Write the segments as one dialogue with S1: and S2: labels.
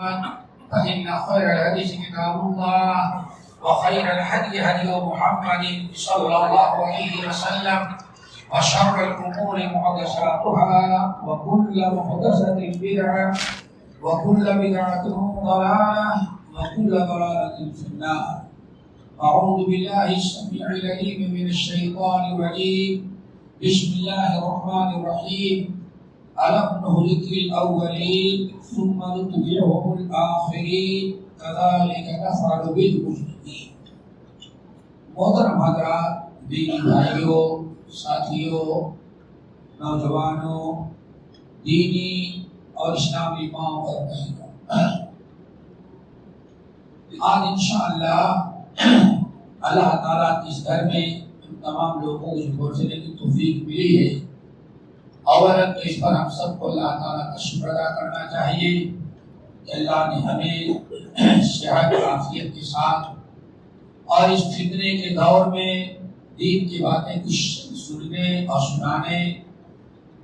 S1: فإن خير الحديث كتاب الله وخير الهدي هدي محمد صلى الله عليه وسلم وشر الأمور محدثاتها وكل محدثة بدعة وكل بدعة ضلالة وكل ضلالة في النار. أعوذ بالله السميع العليم من الشيطان الرجيم. بسم الله الرحمن الرحيم. ألم نهلك الأولين ثم نتبعهم الآخرين كذلك نفعل بالمجرمين. محترم حضرات، دینی بھائیوں، ساتھیوں، نوجوانوں، دینی اور اسلامی ماں اور بہنوں، آج انشاءاللہ اللہ تعالیٰ کی اس گھر میں تمام لوگوں کو پہنچنے کی توفیق ملی ہے. اولاً تو اس پر ہم سب کو اللہ تعالیٰ کا شکر ادا کرنا چاہیے کہ اللہ نے ہمیں صحت عافیت کے ساتھ اور اس فتنے کے دور میں دین کی باتیں کچھ سننے اور سنانے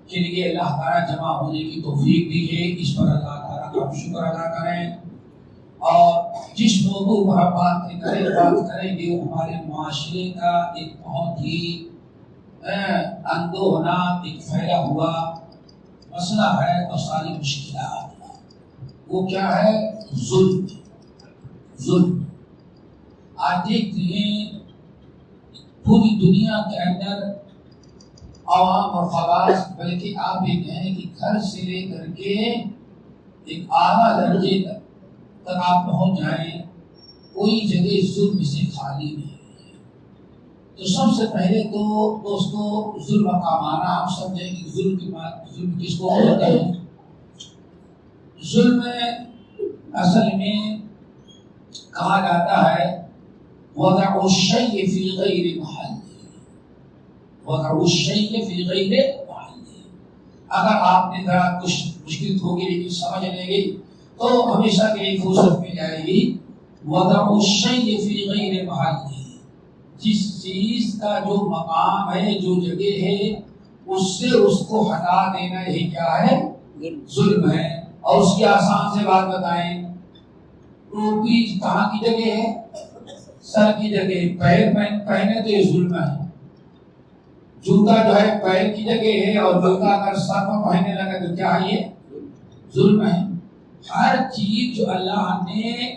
S1: کے لیے اللہ تعالیٰ جمع ہونے کی توفیق دی ہے. اس پر اللہ تعالیٰ کا شکر ادا کریں. اور جس موضوع پر ہم بات کریں گے وہ ہمارے معاشرے کا ایک بہت ہی اندوہناک ایک پھیلا ہوا مسئلہ ہے اور ساری مشکلات. وہ کیا ہے؟ ظلم. آج دیکھتے ہیں پوری دنیا کے اندر عوام اور خواص، بلکہ آپ یہ کہیں کہ گھر سے لے کر کے ایک اعلیٰ درجے تک آپ پہنچ جائیں، کوئی جگہ ظلم سے خالی نہیں. تو سب سے پہلے تو دوستو ظلم کا معنی ہم سمجھیں کہ ظلم کس کو کہتے ہیں؟ ظلم اصل میں کہا جاتا ہے وضع الشیء فی غیر محلہ. اگر آپ نے ذرا کچھ مشکل ہوگی لیکن سمجھ لیں گے تو ہمیشہ کے لیے فرصت مل جائے گی. وضع الشیء فی غیر محلہ، جس چیز کا جو مقام ہے، جو جگہ ہے، اس سے اس کو ہٹا دینا ہی کیا ہے؟ ظلم ہے. اور اس کی آسان سے بات بتائیں، ٹوپی کہاں کی جگہ ہے؟ سر کی جگہ. پیر پہنے تو یہ ظلم ہے. جوتا جو ہے پیر کی جگہ ہے اور جوتا اگر سر میں پہننے لگا تو کیا ہے؟ یہ ظلم ہے. ہر چیز جو اللہ نے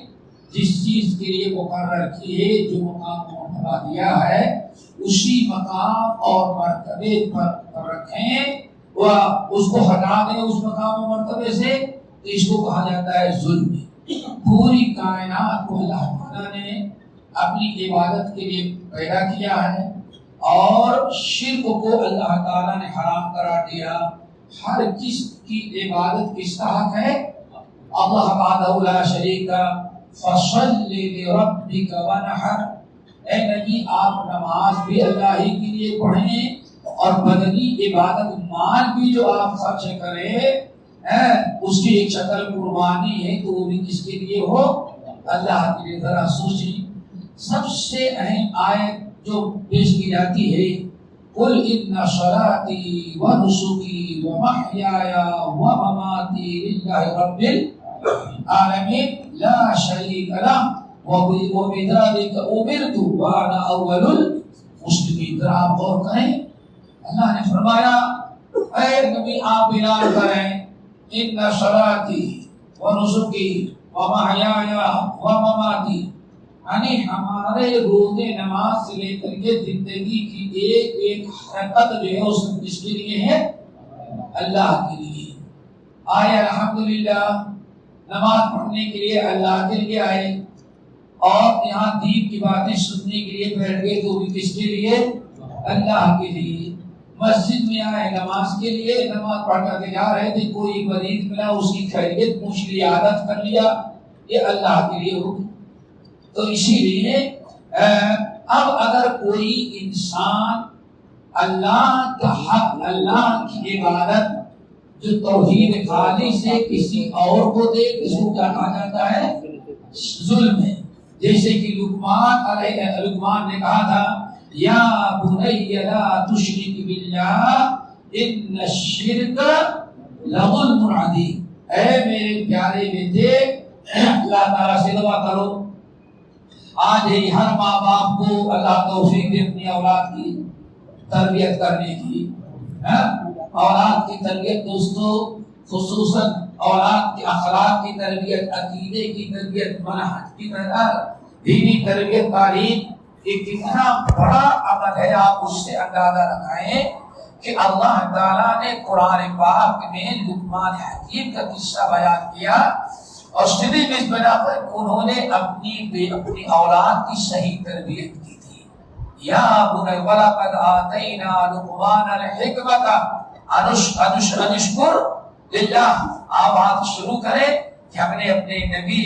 S1: جس چیز کے لیے مقرر کی ہے، جو مقام مرتبہ دیا ہے، اسی مقام اور مرتبے پر رکھیں، وہ اس کو ہٹا دیں اس مقام و مرتبے سے، تو اس کو کہا جاتا ہے ظلم. پوری کائنات کو اللہ تعالیٰ نے اپنی عبادت کے لیے پیدا کیا ہے اور شرک کو اللہ تعالیٰ نے حرام قرار دیا. ہر کس کی عبادت کس کا حق ہے؟ اللہ وحدہ لا شریک فصل لربک ونحر. اے نبی، آپ نماز بھی اللہ ہی کے لیے پڑھیں اور بدنی عبادت مال بھی جو آپ خرچ کریں اس کی ایک شکل قربانی ہے تو وہ بھی کس کے لیے ہو؟ اللہ کے لیے. ذرا سوچیں، سب سے اہم آیت جو پیش کی جاتی ہے قل ان صلاتی ونسکی ومحیای ومماتی للہ رب العالمین لا شریک لہ وبذلک امرت وانا اول المسلمین. ذرا آپ غور کریں، اللہ نے فرمایا اے نبی آپ اعلان کریں ان صلاتی ونسکی ومحیای ومماتی، یعنی ہمارے روزے نماز سے لے کر کے زندگی کی ایک ایک حرکت جو ہے اس کس کے لیے ہے؟ اللہ کے لیے. آئے الحمدللہ نماز پڑھنے کے لیے اللہ کے لیے آئے اور یہاں دین کی باتیں سننے کے لیے بیٹھ گئے تو بھی کس کے لیے؟ اللہ کے لیے. مسجد میں آئے نماز کے لیے، نماز پڑھ کر کے جا رہے تھے، کوئی مریض ملا اس کی خیریت پوچھ لی، عادت کر لیا، یہ اللہ کے لیے ہوگی. تو اسی لیے اب اگر کوئی انسان اللہ کا حق، اللہ کی عبادت جو توحید خالی سے کسی اور کو دے، اس کو کیا کہا جاتا ہے؟ ظلم ہے. جیسے کہ لقمان نے کہا تھا یا بنی لا تشرک باللہ ان الشرک لظلم عظیم. اے میرے پیارے بیٹے اللہ تعالیٰ سے دعا کرو آج ہی ہر ماں باپ کو اللہ توفیق دے اپنی اولاد کی تربیت کرنے کی. اولاد کی تربیت دوستو خصوصاً اولاد کے اخلاق کی تربیت، عقیدے کی تربیت، منہج کی تربیت، دینی تربیت، تعلیم ایک کتنا بڑا عمل ہے. آپ اس سے اندازہ لگائیں کہ اللہ تعالیٰ نے قرآن پاک میں لقمان حکیم کا قصہ بیان کیا اور صرف اس بنا پر انہوں نے اپنی اولاد کی صحیح تربیت کی تھی. یا بنی ولقد آتینا لقمان الحکمۃ ان اشکر للہ. آپ بات شروع کریں کہ ہم نے اپنے نبی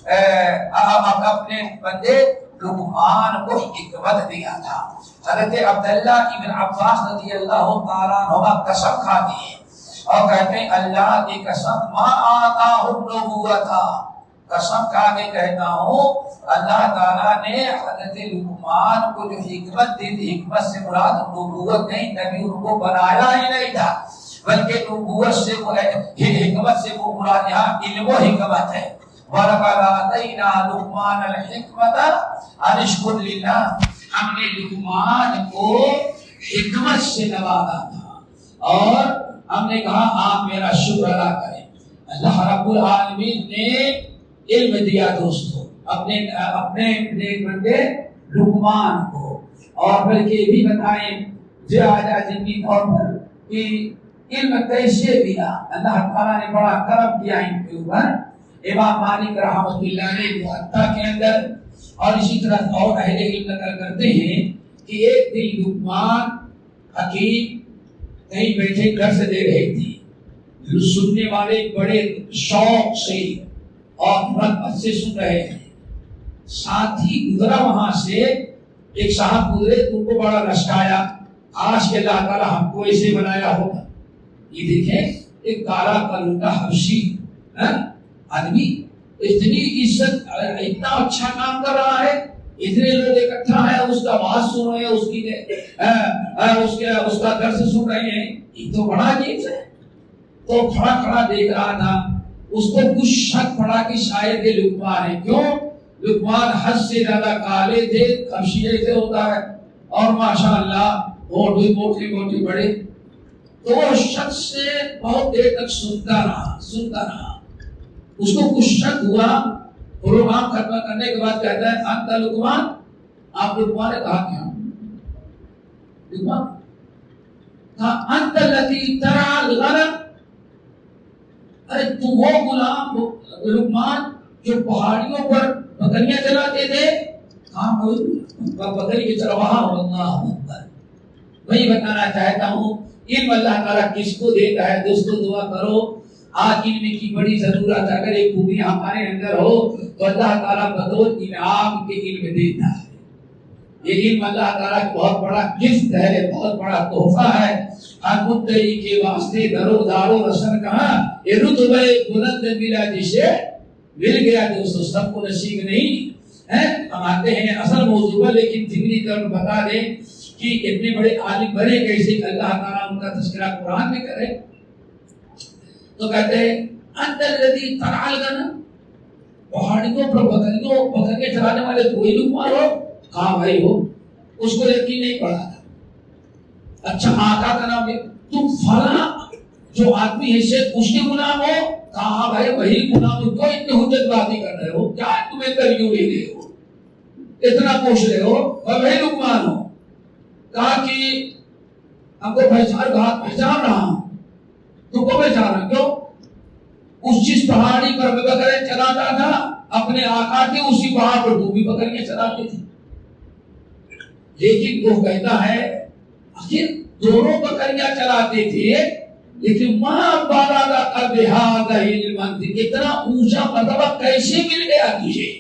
S1: اپنے بندے لقمان کو حکمت دیا تھا. حضرت عبداللہ ابن عباس رضی اللہ تعالیٰ عنہ قسم کھاتے ہیں اور کہتے ہیں اللہ کی قسم ما آتاہ النبوۃ، قسم کھا کے کہتا ہوں اللہ تعالیٰ نے حضرت لقمان کو جو حکمت دی تھی، حکمت سے مراد نبوت نہیں، نبی ان کو بنایا ہی نہیں تھا بلکہ نبوت سے حکمت سے وہ مراد یہاں علم و حکمت ہے. وَلَقَدْ آتَيْنَا لُقْمَانَ الْحِكْمَةَ أَنِ اشْكُرْ لِلَّهِ. ہم نے لقمان کو حکمت سے نوازا تھا اور ہم نے کہا آپ میرا شکر ادا کریں. اللہ رب العالمین نے علم دیا دوستو اپنے بندے لقمان کو، اور بلکہ یہ بھی بتائیں ذمہ طور پر کہ علم کیسے ملا. اللہ تعالیٰ نے بڑا کرم کیا ان کے اوپر. امام مالک رحمۃ اللہ علیہ موطا کے اندر اور اسی طرح اور اہل علم نقل کرتے ہیں کہ ایک دن لقمان حکیم کہیں بیٹھے درس دے رہے تھے، سننے والے بڑے شوق سے اور رغبت سے سن رہے تھے. ساتھی گزرا وہاں سے، ایک صاحب گزرے ان کو بڑا رشکایا، آج کے اللہ تعالیٰ ہم کو ایسے بنایا ہوگا. یہ دیکھیں ایک کالا کلوٹا حبشی آدمی اتنی عزت، اتنا اچھا کام کر رہا ہے، اتنے لوگ اکٹھا ہیں، اس کا بات سن رہے ہیں، اس کا درس سن رہے ہیں، یہ تو بڑا عجیب ہے. تو کھڑا کھڑا دیکھ رہا تھا، اس کو کچھ شک پڑا کہ شاید یہ لقمان ہے. کیوں؟ لقمان حد سے زیادہ کالے تھے، خمشیے سے ہوتا ہے اور ماشاءاللہ ہونٹ بھی موٹے موٹے بڑے. تو وہ شخص سے بہت دیر تک سنتا رہا. اس کو کچھ شک ہوا، پروگرام ختم کرنے کے بعد کہتا ہے انت لقمان، آپ لقمان نے کہا کیا؟ لقمان کہا انت الذی ترعى الغنم، ارے تم وہ غلام لقمان جو پہاڑیوں پر بکریاں چلاتے تھے؟ کہاں بکری کے چرواہا. اللہ اکبر. وہی بتانا چاہتا ہوں علم اللہ تعالیٰ کس کو دیتا ہے. دوستو دعا کرو، آج علم کی بڑی ضرورت ہے. اگر ایک خوبی ہمارے اندر ہو تو اللہ تعالیٰ بدول انعام کے علم دیتا ہے. یہ علم اللہ تعالیٰ کا بہت بڑا گفٹ ہے، بہت بڑا تحفہ ہے. ہر مدعی کے واسطے درو دارو رسن کہاں یہ رتبہ بلند ملا جسے مل گیا. دوستو سب کو نصیب نہیں ہے. ہم آتے ہیں اصل موضوع پر، لیکن ذکری طور پر بتا دیں کہ اتنے بڑے عالم بنے کیسے. اللہ تعالیٰ ان کا تذکرہ قرآن میں کرے تو کہتے ہیں انت الذی ترعى الغنم، پہاڑیوں پر بکریاں چلانے والے کوئی لقمان ہو؟ کہاں بھائی ہو. اس کو یقین نہیں پڑا تھا. اچھا آقا کا نام ہے، تم فلاں جو آدمی ہے سے اس کے غلام ہو؟ کہاں بھائی وہی غلام ہو. کوئی اتنی حجت بازی کر رہے ہو کیا؟ تمہیں کریوں لے رہے ہو، اتنا پوچھ رہے ہو، وہی لقمان ہو. کہا کہ ہم کو پہچان رہا ہوں. تو کو پہچان رہا کیوں؟ اس جس پہاڑی پر بکرے چلاتا تھا اپنے آقا کے، اسی پہاڑ پر تو بھی بکریاں چلاتے تھے. لیکن وہ کہتا ہے آخر دونوں بکریاں چلاتے تھے لیکن ماں بالا کا قلب ہذا علم، اتنا اونچا مرتبہ کیسے مل گیا تجھے؟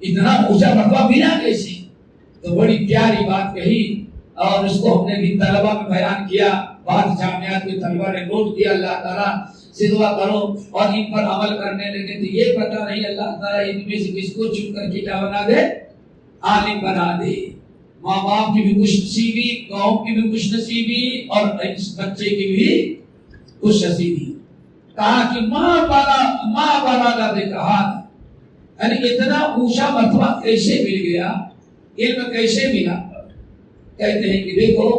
S1: اتنا اونچا مرتبہ ملا کیسے؟ تو بڑی پیاری بات کہی اور اس کو ہم نے بھی طلبہ میں بیان کیا. بعض جامعات کے طلبہ نے نوٹ کیا. اللہ تعالیٰ سے دعا کرو اور ان پر عمل کرنے لگے تو یہ پتہ نہیں اللہ تعالیٰ ان میں سے کس کو چن کر کے کیا بنا دے؟ عالم بنا دے. ماں باپ کی بھی خوش نصیبی، قوم کی بھی خوش نصیبی اور اس بچے کی بھی خوش نصیبی. کہا کہ ماں بالا ما بلغ بک ھذا، یعنی اتنا اونچا مرتبہ کیسے مل گیا، علم کیسے ملا؟ کہتے ہیں کہ دیکھو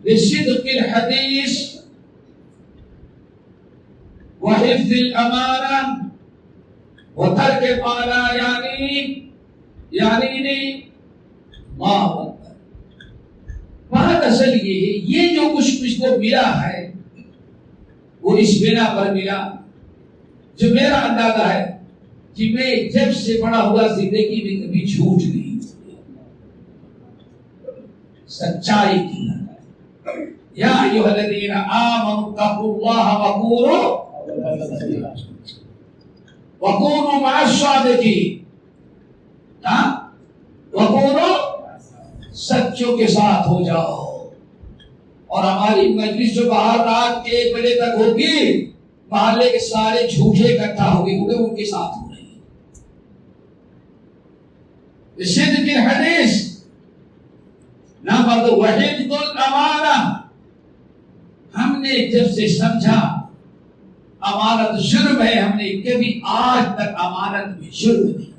S1: بصدق الحدیث وحفظ الامانہ وترک ما لا یعنی ما بات اصل یہ ہے، یہ جو کچھ کو ملا ہے وہ اس بنا پر ملا جو میرا اندازہ ہے کہ میں جب سے بڑا ہوا زندگی میں کبھی جھوٹ نہیں، سچائی کی یا ایھا الذین آمنوا اتقوا اللہ وکونوا مع الصادقین، وکونوا سچوں کے ساتھ ہو جاؤ۔ اور ہماری مجلس جو باہر رات کے 1 بجے تک ہوگی، محلے کے سارے جھوٹے اکٹھا ہو گئے ان کے ساتھ ہو رہے ہیں۔ صدق الحدیث نمبر 2 وحفظ الامانہ، ہم نے جب سے سمجھا امانت جرم ہے، ہم نے کبھی آج تک امانت میں جرم نہیں کیا۔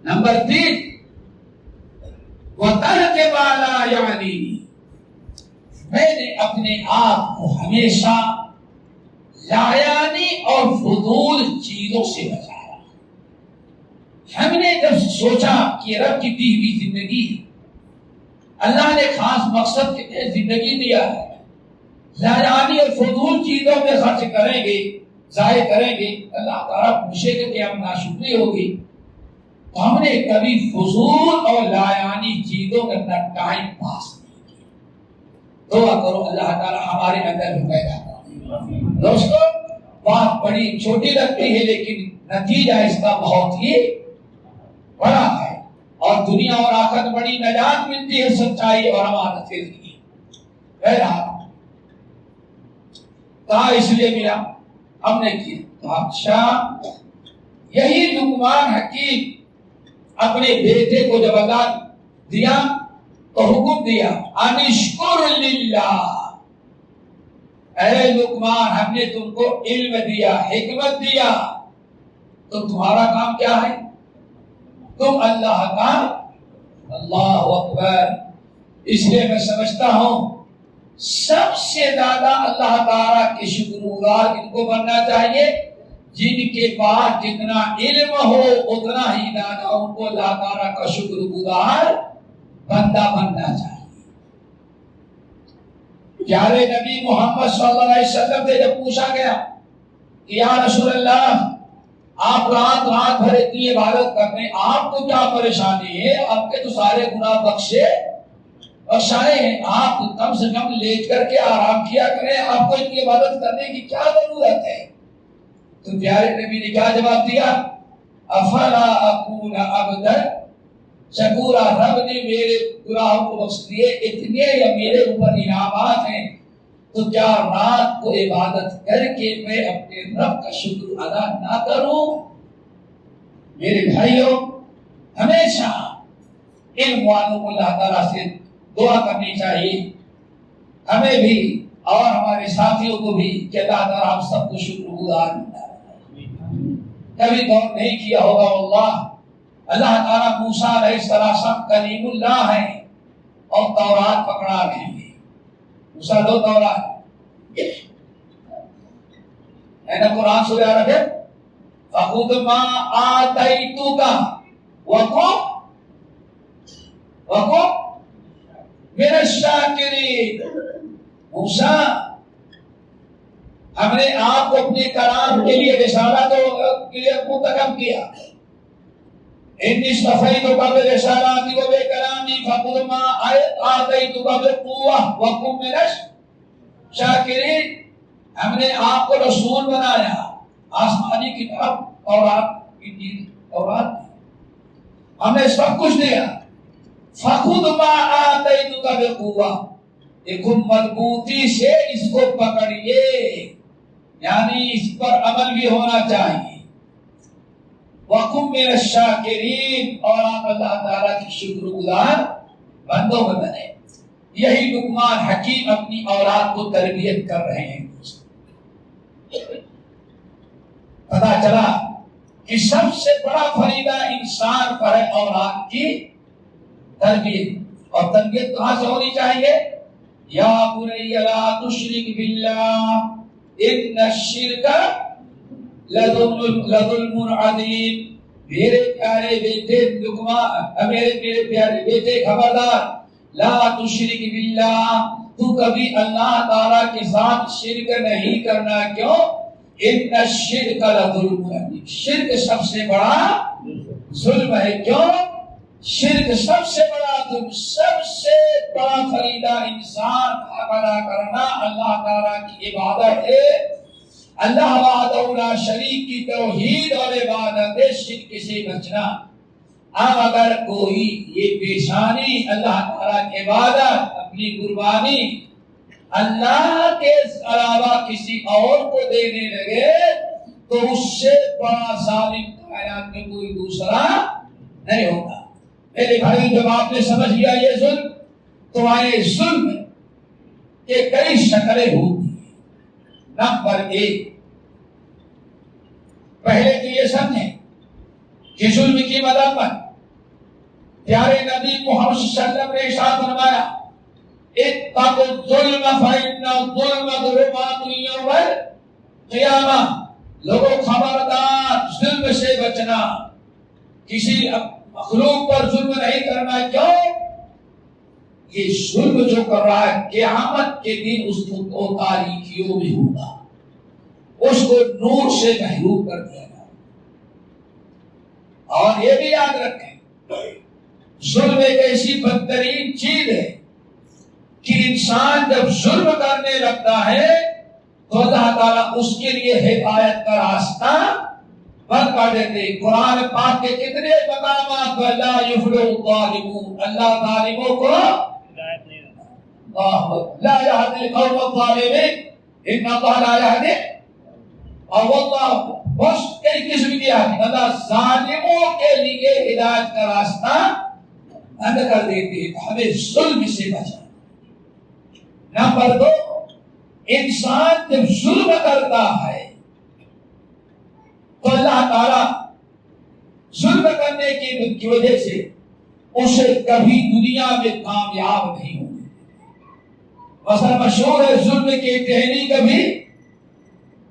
S1: نمبر 3 وترک ما لا یعنی، میں نے اپنے آپ کو ہمیشہ لایانی اور فضول چیزوں سے بچایا۔ ہم نے جب سوچا کہ رب کی دی ہوئی زندگی ہے، اللہ نے خاص مقصد کے لیے زندگی دیا ہے، لایانی اور فضول چیزوں میں خرچ کریں گے، ضائع کریں گے، اللہ تعالیٰ پوچھے گا کہ ہم ناشکری ہوگی۔ تو ہم نے کبھی فضول اور لایانی چیزوں میں اپنا ٹائم پاس نہیں کیا۔ دعا کرو اللہ تعالیٰ ہمارے اندر بھی پیدا کرے۔ دوستو بات بڑی چھوٹی لگتی ہے لیکن نتیجہ اس کا بہت ہی بڑا ہے، اور دنیا اور آخرت بڑی نجات ملتی ہے سچائی اور امانت کے ذریعے۔ بہرحال کہا اس لیے ملا، ہم نے کیا۔ تو اچھا یہی لقمان حکیم اپنے بیٹے کو جب اللہ دیا تو حکم دیا ان اشکر للہ، اے لقمان ہم نے تم کو علم دیا، حکمت دیا، تو تمہارا کام کیا ہے؟ تم اللہ کا، اللہ اکبر۔ اس لیے میں سمجھتا ہوں سب سے زیادہ اللہ تعالیٰ کے شکر گزار ان کو بننا چاہیے جن کے پاس جتنا علم ہو اتنا ہی زیادہ ان کو اللہ تعالیٰ کا شکر گزار بندہ بننا چاہیے۔ پیارے نبی محمد صلی اللہ علیہ وسلم سے جب پوچھا گیا کہ یا رسول اللہ آپ رات بھر اتنی عبادت کرتے ہیں، آپ کو کیا پریشانی ہے؟ آپ کے تو سارے گناہ بخشائے ہیں، آپ کم سے کم لیٹ کر کے آرام کیا کریں، آپ کو اتنی عبادت کرنے کی کیا ضرورت ہے؟ تو پیارے نبی نے کیا جواب دیا؟ افلا اکون عبدا شکورا، رب نے میرے گناہوں کو بخش دیے، اتنے یا میرے اوپر انعامات ہیں، تو کیا رات کو عبادت کر کے میں اپنے رب کا شکر ادا نہ کروں؟ میرے بھائیوں ہمیشہ علم والوں کو اللہ تعالیٰ سے دعا کرنی چاہیے، ہمیں بھی اور ہمارے ساتھیوں کو بھی کہ اللہ تعالیٰ ہم سب کو شکر گزار بنائے۔ کبھی غور نہیں کیا ہوگا اللہ تعالیٰ موسیٰ علیہ السلام کلیم اللہ ہیں اور تورات پکڑا رہے ہیں۔ موسیٰ دو تورات ہے نا، قرآن سورہ عرب ہے فَخُذْ مَا آتَيْتُكَ وَكُنْ مِنَ الشَّاكِرِينَ۔ موسیٰ ہم نے آپ کو اپنے کلام کے لیے رسالت کے لیے منتخب کیا، انی اصطفیتک برسالاتی و بکلامی فخذ ما آتیتک بقوة وکن من الشاکرین۔ ہم نے آپ کو رسول بنایا، آسمانی کتاب تورات ہم نے سب کچھ دیا، فخذ ما آتیتک بقوة، دیکھو مضبوطی سے اس کو پکڑیے، یعنی اس پر عمل بھی ہونا چاہیے، وَقُمْ مِنَ الشَّاكِرِينَ، اور آپ اللہ تعالیٰ کی شکر گزار بندوں میں بنے۔ یہی لقمان حکیم اپنی اولاد کو تربیت کر رہے ہیں۔ پتا چلا کہ سب سے بڑا فریضہ انسان پر ہے اولاد کی تربیت، اور تربیت کہاں سے ہونی چاہیے؟ یا بنی لا تشرک باللہ ان الشرک لظلم عظیم، میرے پیارے بیٹے لقمان، میرے پیارے بیٹے خبردار، لا تشرک باللہ، تو کبھی اللہ تعالیٰ کے ساتھ شرک نہیں کرنا۔ کیوں؟ ان الشرک لظلم عظیم، شرک سب سے بڑا ظلم ہے۔ کیوں؟ شرک سب سے بڑا ظلم، سب سے بڑا فریضہ انسان ادا کرنا اللہ تعالیٰ کی عبادت ہے، اللہ وحدہ لا شریک کی توحید اور عبادت ہے، شرک سے بچنا۔ اب اگر کوئی یہ پیشانی اللہ تعالیٰ کی عبادت، اپنی قربانی اللہ کے علاوہ کسی اور کو دینے لگے تو اس سے بڑا ظالم کائنات میں کوئی دوسرا نہیں ہوتا۔ میرے بھائی، جب آپ نے سمجھ لیا یہ ظلم، تو آئے ظلم کے کئی شکلیں ہوتی ہیں۔ نمبر 1، پہلے تو یہ سمجھیں کہ ظلم کی مذمت پیارے نبی محمد صلی اللہ علیہ وسلم نے ارشاد فرمایا، اتقوا الظلم فإن الظلم ظلمات یوم القیامہ، لوگوں خبردار ظلم سے بچنا، کسی مخلوق پر ظلم نہیں کرنا۔ کیوں؟ یہ ظلم جو کر رہا ہے قیامت کے دن اس کو تاریکیوں میں ہوگا، اس کو نور سے محروم کر دیا گا۔ اور یہ بھی یاد رکھیں، ظلم ایک ایسی بدترین چیز ہے کہ انسان جب ظلم کرنے لگتا ہے تو اللہ تعالیٰ اس کے لیے ہدایت کا راستہ بند کر دیتے۔ قرآن پاک کے کتنے مقامات پر لا یفلح الظالمون، اللہ ظالموں کو ہدایت نہیں دیتا، لا یہدی القوم الظالمین ان اللہ لا یہدی، اور واللہ بس کئی قسم کی آتی، اللہ ظالموں کے لیے ہدایت کا راستہ بند کر دیتے ہیں۔ ہمیں ظلم سے بچانا۔ نمبر 2، انسان جب ظلم کرتا ہے تو اللہ تعالیٰ ظلم کرنے کی وجہ سے اسے کبھی دنیا میں کامیاب نہیں ہونے دیتے۔ مثلا مشہور ہے، ظلم کی ٹہنی کبھی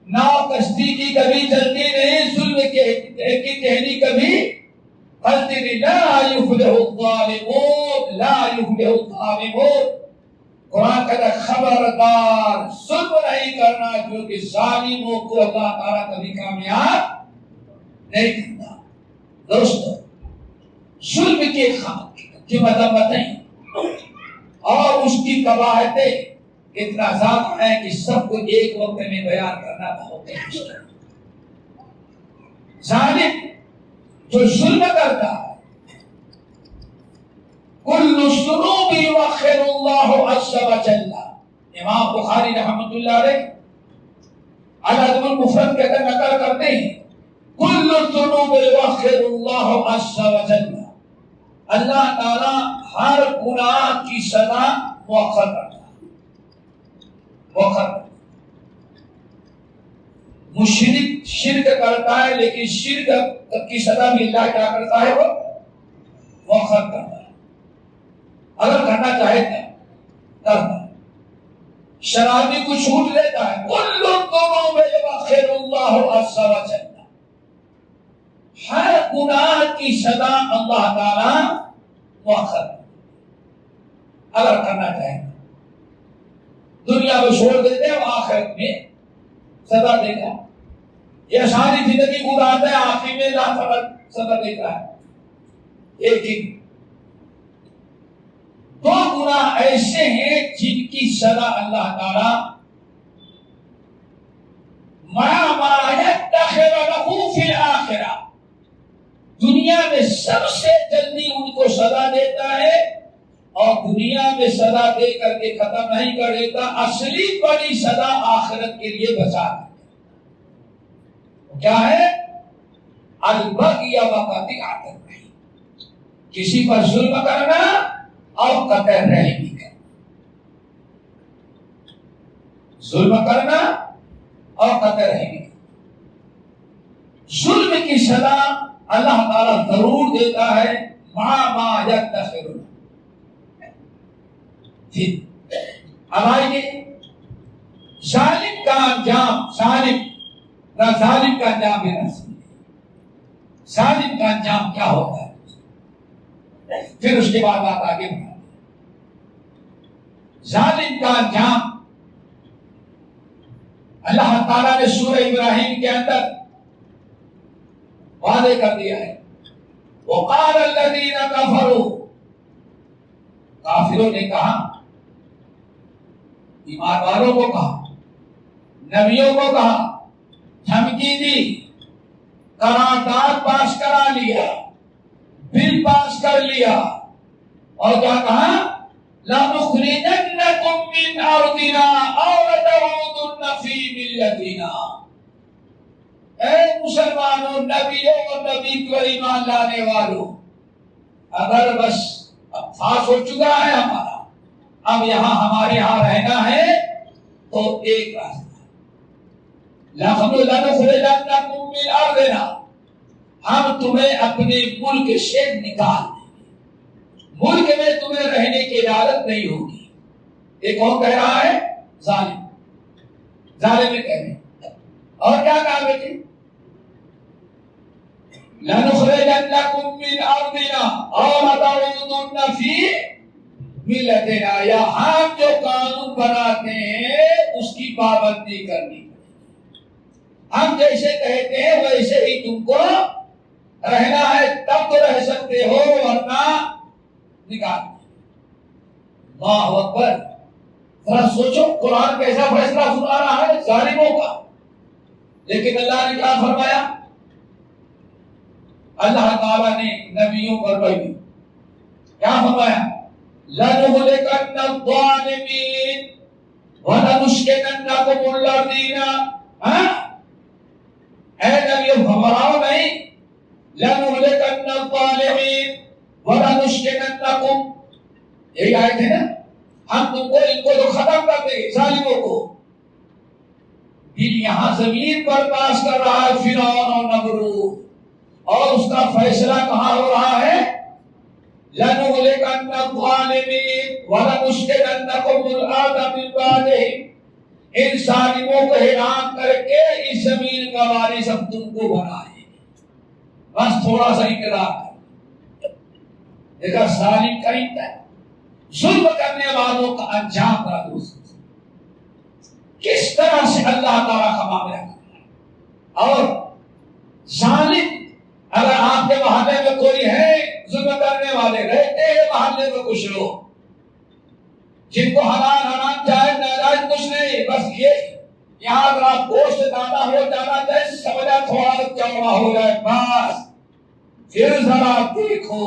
S1: ناؤ کشتی کی کبھی چلتی نہیں، ظلم کی ٹہنی کبھی پلتی نہیں۔ لا یفلح الظالمون، لا یفلح الظالمون، قرآن کہتا ہے خبردار ظلم نہیں کرنا، کیونکہ ظالموں کو اللہ تعالیٰ کبھی کامیاب نہیں کرتا۔ دوستو، ظلم کی مذمتیں اور اس کی قباحتیں اتنا زیادہ ہے کہ سب کو ایک وقت میں بیان کرنا بہت مشکل ہے۔ ظالم جو ظلم کرتا ہے، کل الذنوب یؤخر اللہ عز وجل، امام بخاری رحمۃ اللہ علیہ الادب المفرد کے اندر نقل کرتے ہیں، کل الذنوب یؤخر اللہ عز وجل، اللہ تعالی ہر گناہ کی سزا مؤخر کرتا ہے۔ مشرک شرک کرتا ہے، لیکن شرک کی سزا بھی اللہ کیا کرتا ہے؟ وہ مؤخر کرتا ہے۔ اگر کرنا چاہے کرتا ہے۔ شرابی کو چھوٹ لیتا ہے، کل الذنوب یؤخر اللہ عز وجل، ہر گناہ کی سزا اللہ تعالی مؤخر اگر کرنا چاہے، دنیا میں چھوڑ دیتے ہیں، آخرت میں سزا دیتا ہے۔ یہ ساری زندگی گزارتا ہے، آخر میں اللہ سزا دیتا ہے۔ ایک ہی دو گناہ ایسے ہیں جن کی سزا اللہ تعالی ما يدخر له فی الآخرہ، دنیا میں سب سے جلدی ان کو سزا دیتا ہے، اور دنیا میں سزا دے کر کے ختم نہیں کر دیتا، اصلی بڑی سزا آخرت کے لیے بچا دیتا۔ کیا ہے؟ البغی وقطیعۃ الرحم، کسی پر ظلم کرنا اور قطع رحمی کرنا، ظلم کرنا اور قطع رحمی کرنا۔ ظلم کی سزا اللہ تعالیٰ ضرور دیتا ہے، ما یدخرون۔ پھر اب آئیے ظالم کا انجام، ظالم کا انجام ہے، ظالم کا انجام کیا ہوتا ہے؟ پھر اس کے بعد بات آگے بڑھا۔ ظالم کا انجام اللہ تعالیٰ نے سورہ ابراہیم کے اندر وعدے کر دیا ہے۔ وقال الذین کفروا، کافروں نے کہا، ایمان والوں کو کہا، نبیوں کو کہا، دھمکی دی، قرارداد پاس کرا لیا، بل پاس کر لیا، اور کیا کہا؟ لَنُخْرِجَنَّكُم مِّنْ أَرْضِنَا أَوْ لَتَعُودُنَّ فِي مِلَّتِنَا۔ اے مسلمانوں، نبیوں اور نبی پر ایمان لانے والوں، اگر بس اب پاس ہو چکا ہے ہمارا، اب ہمارے یہاں رہنا ہے تو ایک راستہ، لَنُخْرِجَنَّكُم مِّنْ أَرْضِنَا، ہم تمہیں اپنے ملک سے نکال دیں گے، ملک میں تمہیں رہنے کی اجازت نہیں ہوگی۔ ایک اور کہہ رہا ہے ظالم میں کہہ رہے ہیں، اور کیا کہا بیٹے؟ لَنُخْرِجَنَّكُم مِّنْ أَرْضِنَا أَوْ لَتَعُودُنَّ فِي مِلَّتِنَا، یا ہم جو قانون بناتے ہیں اس کی پابندی کرنی، ہم جیسے کہتے ہیں ویسے ہی تم کو رہنا ہے، تب تو رہ سکتے ہو، ورنہ نکال۔ اللہ اکبر۔ ذرا سوچو قرآن کیسا فیصلہ سنا رہا ہے ظالموں کا، لیکن اللہ نے کیا فرمایا؟ اللہ تعالیٰ نے نبیوں پر بھی کیا فرمایا؟ لَنُهْلِكَنَّ الظَّالِمِينَ وَلَنُسْكِنَنَّكُمُ الْأَرْضَ۔ اے نبیوں گھبراؤ نہیں، لَنُهْلِكَنَّ الظَّالِمِينَ وَلَنُسْكِنَنَّكُمْ، یہی آیت ہے نا، ہم تم کو ان کو تو ختم کر دیں گے، ظالموں کو۔ پھر یہاں زمین پر پاس کر رہا ہے فرعون اور نمرود، اور اس کا فیصلہ کہاں ہو رہا ہے؟ لَنُهْلِكَنَّ الظَّالِمِينَ وَلَنُسْكِنَنَّكُمُ الْأَرْضَ مِن بَعْدِهِمْ، ان ظالموں کو ہلاک کر کے اس زمین کا وارث ہم تم کو بنائیں گے، بس تھوڑا سا اقرار کر۔ دیکھا ظالم کا انتہا، ظلم کرنے والوں کا انجام کا دوست کس طرح سے اللہ تعالیٰ کا معاملہ کرتا ہے۔ اور ظالم، اگر آپ کے محلے میں کوئی ہے ظلم کرنے والے، رہتے ہیں محلے میں کچھ لوگ جن کو حلال حرام جائز ناجائز کچھ نہیں، بس یہ یہاں اگر آپ گوشت دانا ہو جانا چاہے، سمجھا تھوڑا چوڑا ہو جائے بس، پھر ذرا دیکھو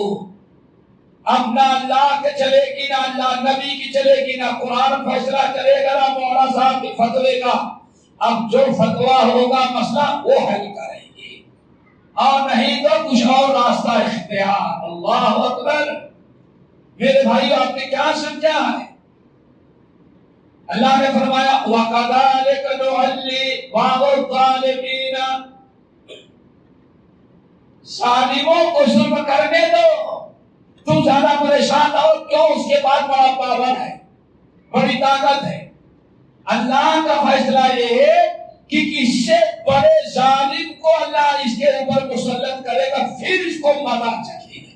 S1: اب نہ اللہ کے چلے گی، نہ اللہ نبی کی چلے گی، نہ قرآن فیصلہ چلے گا، نہ مولانا صاحب کی فتوے کا۔ اب جو فتوا ہوگا مسئلہ وہ حل کریں گے، اور نہیں تو کچھ اور راستہ اختیار۔ اللہ اکبر۔ میرے بھائی آپ نے کیا سمجھا ہے؟ اللہ نے فرمایا وَكَذَلِكَ نُوَلِّي بَعْضَ الظَّالِمِينَ، ظالموں کو ظلم کرنے دو، تم زیادہ پریشان نہ ہو، کیوں؟ اس کے بعد بڑا پاور ہے، بڑی طاقت ہے۔ اللہ کا فیصلہ یہ ہے کہ کس سے بڑے ظالم کو اللہ اس کے اوپر مسلط کرے گا، پھر اس کو مزہ چکھے گا۔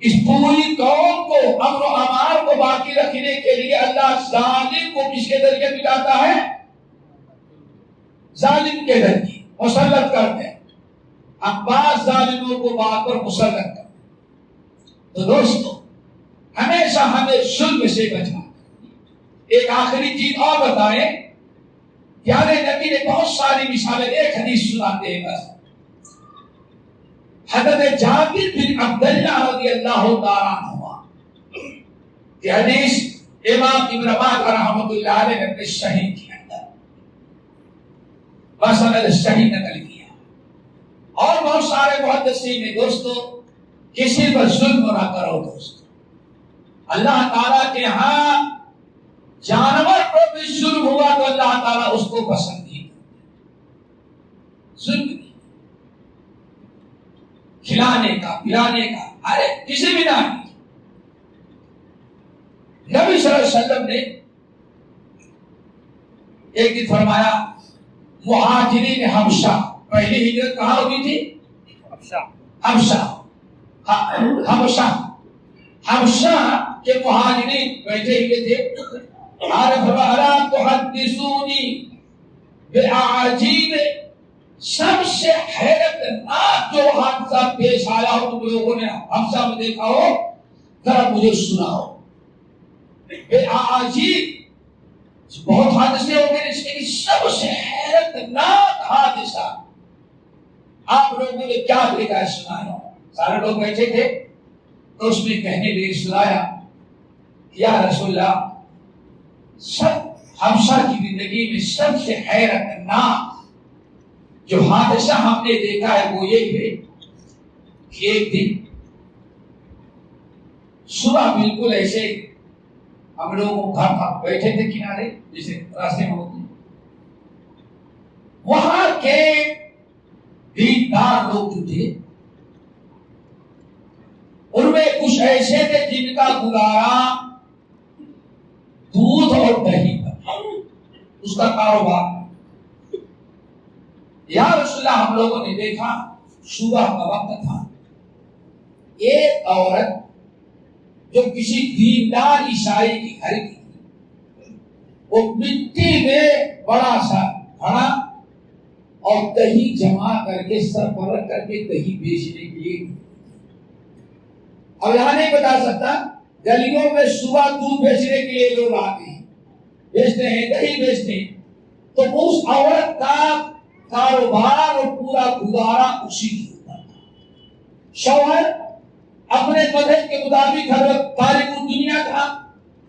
S1: اس پوری قوم کو امن و امان کو باقی رکھنے کے لیے اللہ ظالم کو کس کے ذریعے ملاتا ہے؟ ظالم کے ذریعے مسلط کرتے ہیں۔ ہم بعض ظالموں کو بات پر مسلط کرتے ہیں۔ تو دوستو ہمیشہ ہمیں ظلم سے بچنا۔ ایک آخری چیز اور بتائیں، پیارے نبی نے بہت ساری مثالیں، ایک حدیث سناتے ہیں بس۔ حضرت جابر بن عبداللہ رضی اللہ تعالیٰ عنہ یہ حدیث امام ابن ماجہ رحمۃ اللہ علیہ نے صحیح کے اندر مسند صحیح نقل کیا، اور بہت سارے محدثین نے دوستو کسی پر ظلم نہ کرو دوستو۔ اللہ تعالیٰ کے ہاں جانور پر بھی ظلم ہوا تو اللہ تعالیٰ اس کو پسند کھلانے کا پلانے کا، ارے کسی بھی نام کی۔ نبی صلی اللہ علیہ وسلم نے ایک دن فرمایا مہاجرین حبشہ، پہلی ہجرت کہاں ہوئی تھی؟ حبشہ کے مہاجرین بیٹھے ہوئے تھے۔ الا تحدثونی بأعاجیب، سب سے حیرت ناک جو حادثہ پیش آیا ہو تم لوگوں نے حبشہ میں دیکھا ہو، ذرا مجھے سناؤ۔ بأعاجیب، بہت حادثے ہو گئے، لیکن سب سے حیرت ناک حادثہ آپ لوگوں نے کیا دیکھا ہے سنایا۔ سارے لوگ بیٹھے تھے تو اس میں کہنے لگے سنایا، یا رسول اللہ سب حبشہ کی زندگی میں سب سے حیرت ناک جو حادثہ ہم نے دیکھا ہے وہ یہ ہے کہ ایک دن صبح بالکل ایسے ہم لوگ گھر بیٹھے تھے کنارے جیسے راستے میں ہوتے ہیں، وہاں کے دیندار لوگ جو تھے ان میں کچھ ایسے تھے جن کا گزارا دودھ اور دہی پر، اس کا کاروبار۔ یا رسول اللہ ہم لوگوں نے دیکھا صبح کا وقت تھا، ایک عورت جو کسی دیندار عیسائی کی گھر کی تھی، وہ مٹی میں بڑا سا گھڑا اور دہی جمع کر کے سر پر رکھ کر کے دہی بیچنے کے لیے۔ اب یہاں نہیں بتا سکتا، گلیوں میں صبح دودھ بیچنے کے لیے لوگ آتے ہیں، بیچتے ہیں دہی بیچتے ہیں، تو اس عورت کا کاروبار اور پورا گزارا اسی کی ہوتا تھا۔ شوہر اپنے مذہب کے مطابق ہر وقت تارک الدنیا تھا،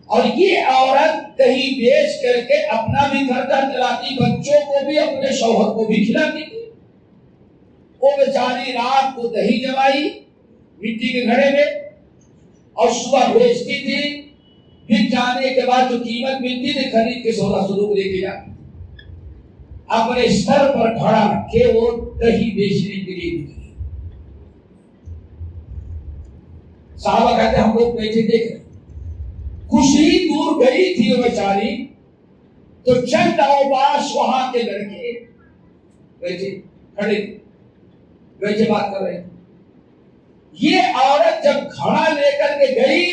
S1: اور یہ عورت دہی بیچ کر کے اپنا بھی خرچہ چلاتی، بچوں کو بھی اپنے شوہر کو بھی کھلاتی تھی۔ وہ بیچاری رات کو دہی جمائی مٹی کے گھڑے میں اور صبح بیچتی تھی، پھر جانے کے بعد جو قیمت ملتی تھی خرید کے سودا سلوک لے کے جاتی، اپنے سر پر کھڑا رکھے وہ دہی بیچنے کے لیے نکلی۔ صحابہ کہتے ہم لوگ بیٹھے دیکھ رہے، کچھ ہی دور گئی تھی وہ بیچاری تو چند اوباش وہاں کے لڑکے بیٹھے کھڑے بیٹھے بات کر رہے۔ یہ عورت جب گھڑا لے کر کے گئی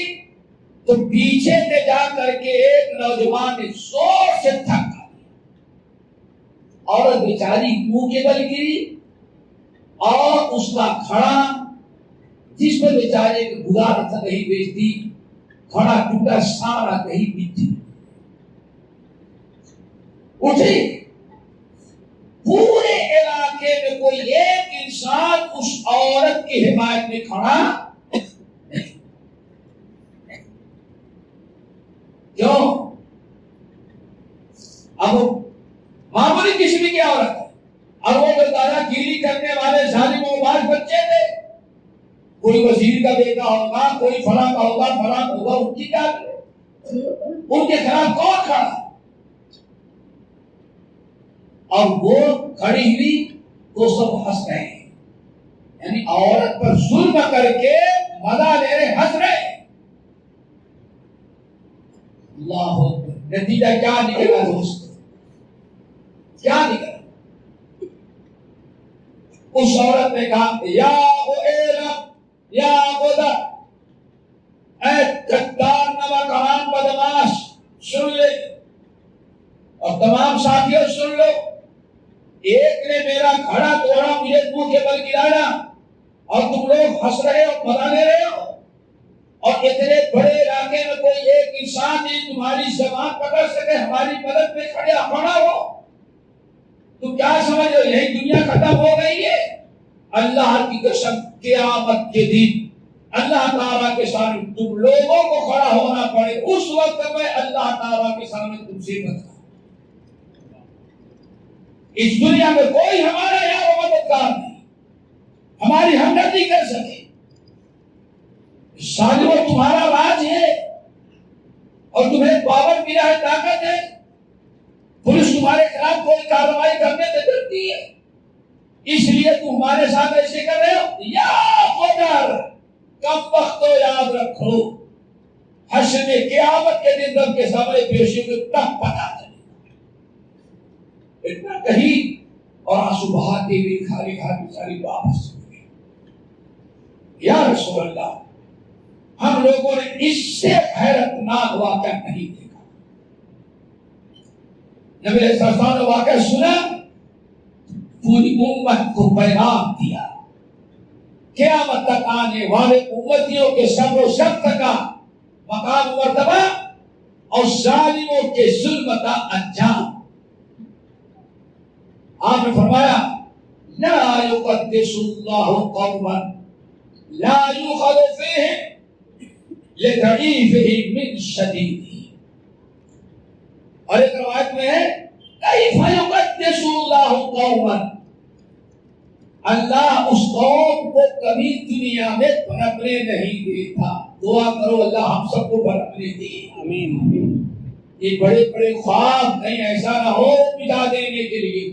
S1: تو پیچھے سے جا کر کے ایک نوجوان نے زور سے دھکا دیا، عورت بیچاری منہ کے بل گری اور اس کا گھڑا جس پر بیچارے کے گزارا تھا دہی بیچتی، گھڑا ٹوٹا، سارا دہی مٹی اٹھی۔ پورے علاقے میں کوئی ایک انسان اس عورت کی حمایت میں کھڑا نہیں۔ کیوں؟ اب معمولی قسم کی عورت ہے، اور وہ دادا گیری کرنے والے ظالم و باز بچے تھے، کوئی وزیر کا بیٹا ہوگا، کوئی فلاں کا ہوگا، فلاں ہوگا، ان کی کیا ان کے خلاف کون کھڑا؟ اور وہ کھڑی ہوئی تو سب ہنس رہے ہیں، یعنی عورت پر ظلم کر کے مزہ لے رہے، ہنس رہے۔ اللہ اکبر، نتیجہ کیا نکلا دوست؟ کیا نکلا؟ اس عورت نے کہا یا یا خدا، اے غدار نمکحرام بدماش، سن لے، اور تمام ساتھیوں سن لو، ایک نے میرا گھڑا توڑا، مجھے منہ کے بل گرایا، اور تم لوگ ہنس رہے ہو، مزہ لے رہے ہو، اور اتنے بڑے علاقے میں کوئی ایک انسان نہیں تمہاری زبان پکڑ سکے، ہماری مدد میں کھڑا ہو، تم کیا سمجھ رہے ہو یہی دنیا ختم ہو گئی ہے؟ اللہ کی قسم قیامت کے دن اللہ تعالیٰ کے سامنے تم لوگوں کو کھڑا ہونا پڑے، اس وقت میں اللہ تعالیٰ کے سامنے تم سے بتا، اس دنیا میں کوئی ہمارا یار و مددگار نہیں ہماری ہمدردی کر سکے۔ سالوں تمہارا راج ہے اور تمہیں پاور ملا ہے، طاقت ہے، پولیس تمہارے خلاف کوئی کارروائی کرنے سے ڈرتی ہے، اس لیے تم ہمارے ساتھ ایسے کر رہے ہو؟ یا قدر، کب وقت تو یاد رکھو، حشر میں قیامت کے دن رب کے سامنے پیش ہوگی تب پتا چلے گا۔ اتنا کہیں اور آنسو بہاتے ہوئے کھالی کھالی ساری واپس چلے گئے۔ یا رسول اللہ، ہم لوگوں نے اس سے حیرتناک واقعہ نہیں دیکھا۔ نبی علیہ السلام نے واقعہ سنا، پوری امت کو پیغام دیا، قیامت تک آنے والے امتیوں کے صبر و شرط کا مقام و مرتبہ اور ظالموں کے ظلم کا انجام۔ آپ نے فرمایا لا يقدس الله قوما لا يؤخذ فيهم لضعيفهم من شديده، اور ایک روایت میں ہے كيف يقدس الله قوما، اللہ اس قوم کو کبھی دنیا میں پنپنے نہیں دیتا۔ دعا کرو اللہ ہم سب کو پنپنے دے، آمین۔ یہ بڑے بڑے خواب نہیں، ایسا نہ ہو مٹا دینے کے لیے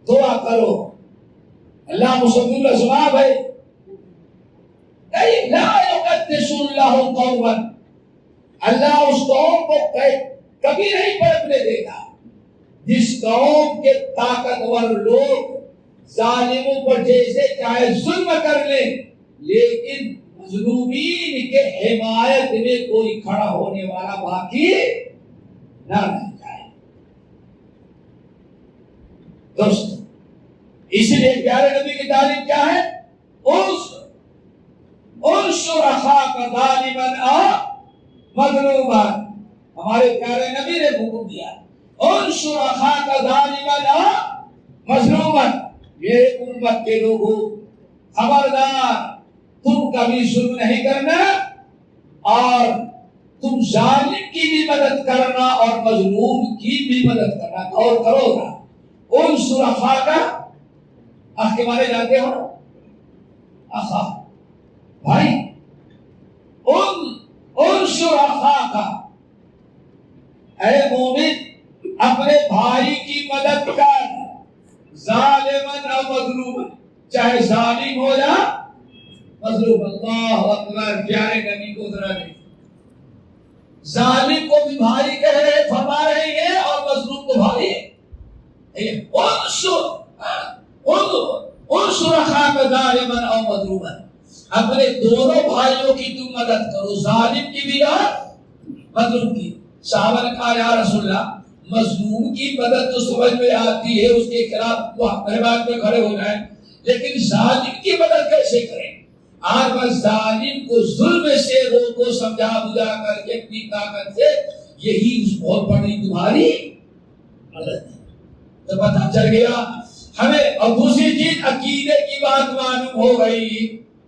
S1: دعا کرو۔ اللہ مسلم الاسباب ہے، لا يقدس الله قوما، اللہ اس قوم کو کبھی نہیں پنپنے دیتا جس قوم کے طاقتور لوگ ظالموں پر جیسے چاہے ظلم کر لیں لیکن مظلومین کے حمایت میں کوئی کھڑا ہونے والا باقی نہ رہ جائے۔ دوست اسی لیے پیارے نبی کی تعلیم کیا ہے؟ انصر اخاک ظالما او مظلوما، ہمارے پیارے نبی نے حکم دیا انصر اخاک ظالما او مظلوما، میرے امت کے لوگوں خبردار، تم کبھی ظلم نہیں کرنا اور تم ظالم کی بھی مدد کرنا اور مظلوم کی بھی مدد کرنا۔ اور کرو گا انصر اخاک، اخ کے معنی جانتے ہو؟ اخا بھائی، انصر اخاک، اے مومن اپنے بھائی کی مدد کر، ظالمن او مظلومن، چاہے ظالم ہو یا مظلوم۔ اللہ اکبر، پیارے نبی کو ذرا دیکھ، ظالم کو بھی بھائی کہہ رہے فرما رہے ہیں اور مظلوم کو بھائی۔ انصر اخاک ظالما او مظلوما، اپنے دونوں بھائیوں کی تم مدد کرو، ظالم کی بھی اور مظلوم کی۔ صحابہ نے کہا یا رسول اللہ مظلوم کی مدد تو سمجھ میں آتی ہے، اس کے خلاف وہ محبات میں کھڑے ہو جائیں، لیکن ظالم کی مدد کیسے کریں؟ آج بس ظالم کو ظلم سے روکو، سمجھا بجھا کر کے اپنی طاقت سے، یہی بہت بڑی تمہاری مدد ہے۔ تو پتہ چل گیا ہمیں۔ اور دوسری چیز عقیدے کی بات معلوم ہو گئی،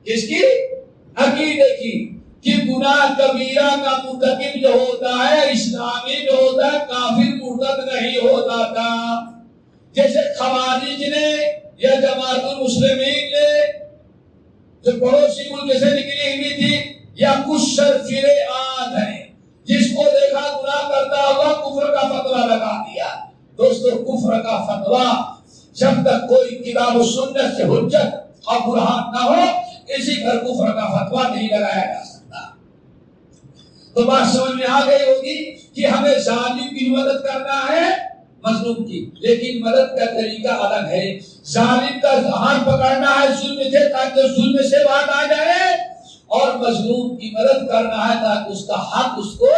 S1: کس کی؟ عقیدے کی، کہ گناہ کبیرہ کا مرتکب جو ہوتا ہے اسلامی جو ہوتا ہے کافر مرتد نہیں ہوتا تھا۔ جیسے خوارج نے یا جماعت المسلمین نے جو پڑوسی ملک سے نکلی ہوئی تھی، یا کچھ سرفر عاد ہیں جس کو دیکھا گناہ کرتا ہوا کفر کا فتویٰ لگا دیا۔ دوستو کفر کا فتویٰ جب تک کوئی کتاب و سنت سے حجت اور برہان نہ ہو کسی پر کفر کا فتویٰ نہیں لگایا جا سکتا۔ تو بات سمجھ میں آ گئی ہوگی کہ ہمیں ظالم کی مدد کرنا ہے، مظلوم کی، لیکن مدد کا طریقہ الگ ہے۔ ظالم کا ہاتھ پکڑنا ہے ظلم سے تاکہ ظلم سے بات آ جائے، اور مظلوم کی مدد کرنا ہے تاکہ اس کا حق اس کو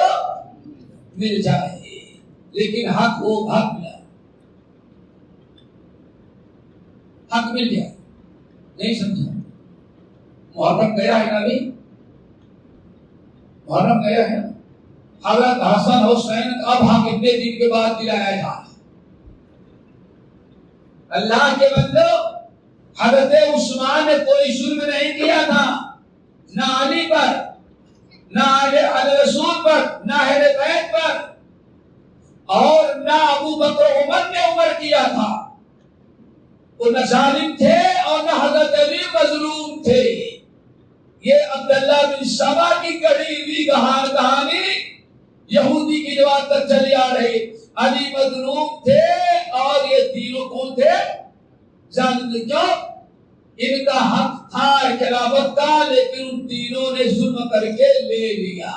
S1: مل جائے۔ لیکن حق وہ حق ملا، حق مل جائے، نہیں سمجھا؟ محرم گیا ہے نا ابھی، محرم گیا ہے، حضرت حسن حسین اب ہم اتنے دن کے بعد دلایا جا رہا۔ اللہ کے بندو، حضرت عثمان نے کوئی ظلم نہیں کیا تھا، نہ علی پر، نہ رسول پر، نہ اہل بیت پر، اور نہ ابو بکر عمر نے عمر کیا تھا۔ وہ نہ ظالم تھے اور نہ حضرت علی مظلوم تھے۔ یہ عبداللہ بن سبا کی کڑی ہوئی کہانی یہودی کی جواب تک چلی آ رہی۔ علی مظلوم تھے اور یہ تینوں کون تھے؟ کیوں؟ ان کا حق تھا خلافت کا، لیکن ان تینوں نے ظلم کر کے لے لیا.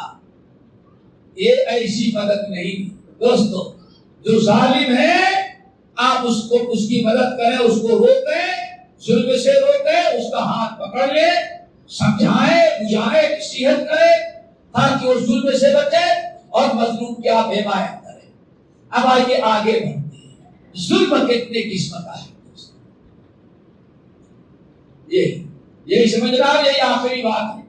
S1: یہ ایسی مدد نہیں دوستو. جو ظالم ہے آپ اس کو اس کی مدد کریں، اس کو روکیں، ظلم سے روکیں، اس کا ہاتھ پکڑ لیں، سمجھائیں، بجھائیں، نصیحت کریں تاکہ وہ ظلم سے بچے اور مظلوم کی آپ حمایت کریں. اب آئیے آگے بڑھتے ہیں. ظلم کتنے قسم کا ہے؟ یہی سمجھ رہا ہوں، یہی آخری بات ہے.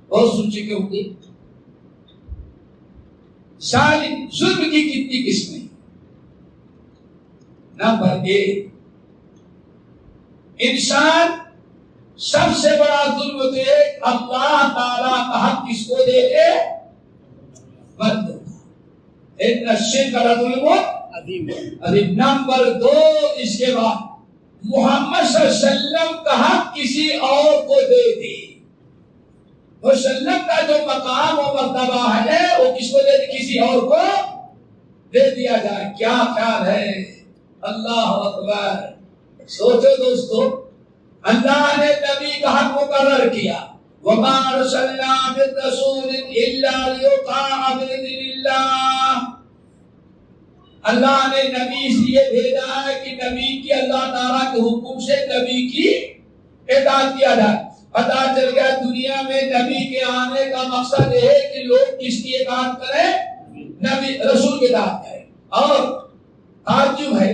S1: بہت سن چکے ہوں گے. ظلم کی کتنی قسمیں؟ نمبر 1، انسان سب سے بڑا ظلم دے اللہ تعالیٰ کا حق کس کو دے دے؟ بندوں کا. ان الشرک لظلم عظیم. نمبر 2، اس کے بعد محمد صلی اللہ علیہ وسلم کا حق کسی اور کو دے دے. وسلم کا جو مقام و مرتبہ ہے وہ کس کو دے دے؟ کسی اور کو دے دیا جائے. کیا خیال ہے؟ اللہ اکبر. سوچو دوستو، اللہ نے نبی کا حق مقرر کیا. وما ارسلنا من رسول الا ليطاع باذن اللہ. اللہ نے نبی اس لیے بھیجا ہے کہ نبی کی اللہ تعالیٰ کے حکم سے نبی کی اطاعت کیا جائے. پتا چل گیا دنیا میں نبی کے آنے کا مقصد یہ ہے کہ لوگ کس کی اطاعت کریں؟ نبی رسول کی اطاعت کریں. اور تعجب ہے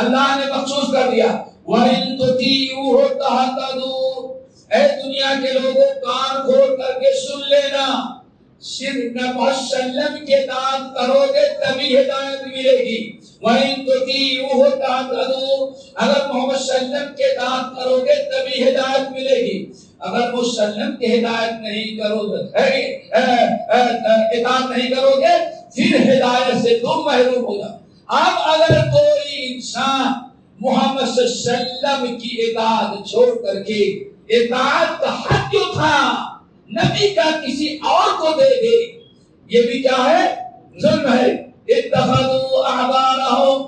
S1: اللہ نے مخصوص کر دیا وَإِن تُطِيعُوهُ تَهْتَدُوا. اے دنیا کے لوگوں کان کھول کر کے سن لینا، صرف محمد صلی اللہ علیہ وسلم کی اطاعت کرو گے تبھی ہدایت ملے گی. وَإِن تُطِيعُوهُ تَهْتَدُوا. اگر محمد صلی اللہ علیہ وسلم کی اطاعت کرو گے تبھی ہدایت ملے گی. اگر محمد صلی اللہ علیہ وسلم کی ہدایت نہیں کرو گے، اطاعت نہیں کرو گے، پھر ہدایت سے تم محروم ہو جاؤ. اب اگر کوئی انسان محمد صلی اللہ علیہ وسلم کی اطاعت چھوڑ کر کے اطاعت کا حق جو تھا نبی کا کسی اور کو دے دے، یہ بھی کیا ہے؟ ظلم ہے. اتخذوا احبارهم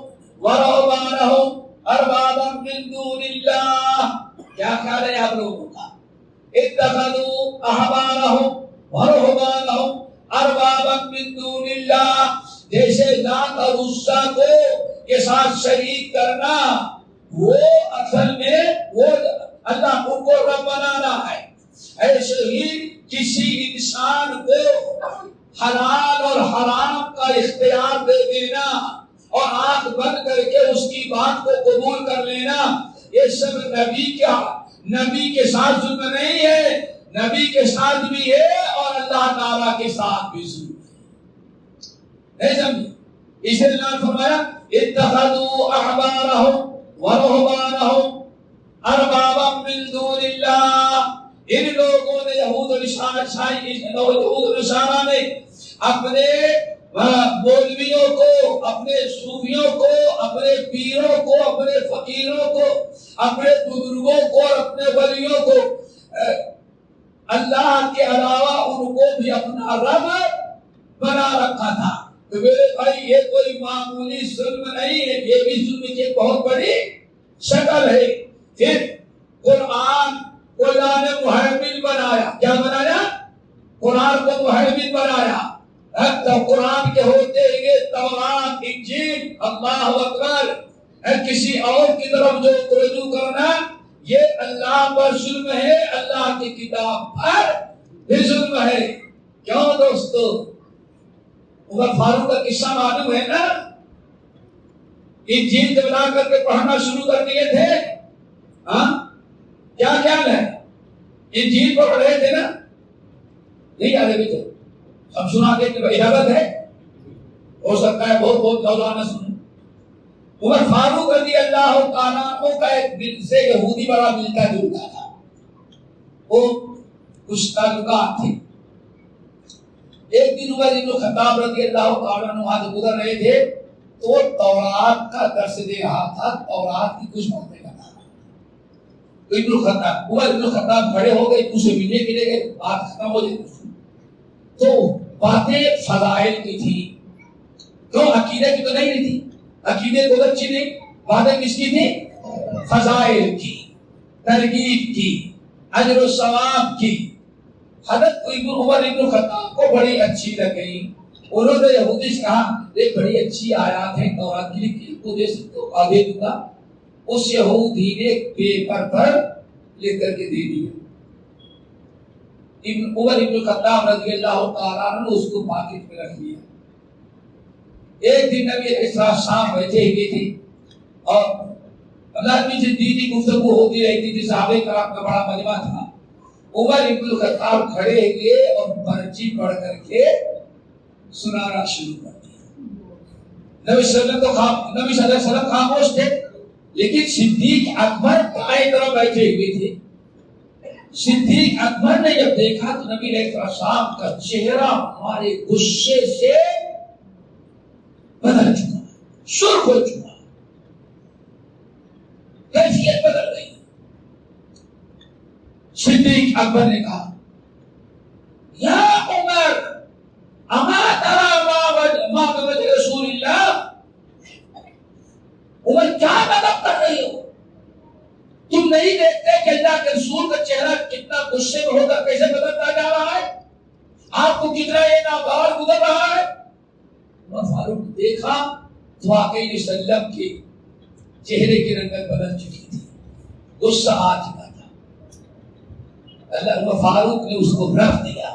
S1: ورهبانهم اربابا من دون اللہ. کیا خیال ہے آپ لوگوں کا؟ اتخذوا احبارهم ورهبانهم اربابا من دون اللہ. جیسے لات اور عزا کو کے ساتھ شریک کرنا، وہ اصل میں وہ اللہ کو رب بنانا ہے. ایسے ہی کسی انسان کو حلال اور حرام کا اختیار دے دینا اور آنکھ بند کر کے اس کی بات کو قبول کر لینا، یہ سب نبی کے ساتھ ظلم نہیں ہے. نبی کے ساتھ بھی ہے اور اللہ تعالیٰ کے ساتھ بھی ظلم ہے. اس لیے اللہ نے فرمایا اتخذوا احبارهم ورهبانهم اربابا من دون اللہ. ان لوگوں نے یہود و نصارہ نے اپنے مولویوں کو، اپنے صوفیوں کو، اپنے پیروں کو، اپنے فقیروں کو، اپنے بزرگوں کو اور اپنے ولیوں کو اللہ کے علاوہ ان کو بھی اپنا رب بنا رکھا تھا. تو میرے بھائی یہ کوئی معمولی ظلم نہیں ہے، یہ بھی ظلم کی بہت بڑی شکل ہے. پھر قرآن کو اللہ نے محرمین بنایا. کیا بنایا؟ قرآن کو محرمین بنایا. تو قرآن کے ہوتے ہیں تورات، انجیل، اللہ اکبر. کسی اور کی طرف جو رجوع کرنا یہ اللہ پر ظلم ہے، اللہ کی کتاب پر بھی ظلم ہے. کیوں دوستو؟ عمر فاروق کا قصہ معلوم ہے نا؟ انجیل جب لا کر کے پڑھنا شروع کر دیے تھے، کیا خیال ہے؟ انجیل پڑھ رہے تھے نا؟ نہیں یاد ہے؟ تو ہم سنا دیں کہ اجازت ہے، ہو سکتا ہے بہت بہت نوجوان سنیں. عمر فاروق رضی اللہ تعالیٰ عنہ کا ایک دل سے یہودی بڑا ملتا جلتا تھا، وہ کچھ تعلقات تھے. ایک دن عمر بن خطاب رضی اللہ تعالیٰ عنہ وہاں سے گزر رہے تھے تو وہ تورات کا درس دے رہا تھا، تورات کی کچھ باتیں بتا رہا تھا. تو عمر بن خطاب کھڑے ہو گئے، اسے ملنے کے لیے بات ختم ہو جائے تو باتیں فضائل کی تھی. کیوں؟ عقیدے کی تو نہیں تھی، عقیدے کو اچھی نہیں، باتیں کس کی تھی؟ فضائل کی، ترغیب کی، اجر و ثواب کی۔ حضرت عمر ابن خطاب کو بڑی اچھی لگ گئی، انہوں نے یہودی سے کہا یہ بڑی اچھی آیات ہیں تورات کی، لکھ کو دے سکتے ہو؟ آگے دوں گا۔ اس یہودی نے پیپر پر لکھ کر کے دے دیا۔ عمر ابن خطاب رضی اللہ تعالیٰ عنہ نے اس کو پاکٹ میں رکھ لیا۔ ایک دن نبی علیہ السلام بیٹھے ہوئے تھے اور اللہ کی جدیدی گفتگو ہوتی رہتی تھی، صحابہ کرام کا بڑا مجمع تھا۔ عمر ابن خطاب کھڑے ہوئے اور پرچی پڑھ کر کے سنانا شروع کر دیا۔ نبی صلی اللہ علیہ وسلم خاموش تھے، لیکن صدیق اکبر دائیں طرف بیٹھے ہوئے تھے۔ صدیق اکبر نے جب دیکھا تو نبی علیہ السلام کا چہرہ ہمارے غصے سے بدل چکا، سرخ ہو چکا، کیفیت بدل گئی۔ صدیق اکبر نے کہا یا عمر اما ترى ما بوجه رسول اللہ، عمر کیا مطلب کر رہی ہو؟ تم نہیں دیکھتے کہ اللہ کے رسول کا چہرہ کتنا غصے میں ہوگا، کیسے بدلتا جا رہا ہے، آپ کو کتنا یہ ناگوار گزر رہا ہے؟ عمر فاروق نے دیکھا تو واقعی وسلم کے چہرے کی رنگت بدل چکی تھی، غصہ آ چکا تھا۔ اللہ عمر فاروق نے اس کو رکھ دیا،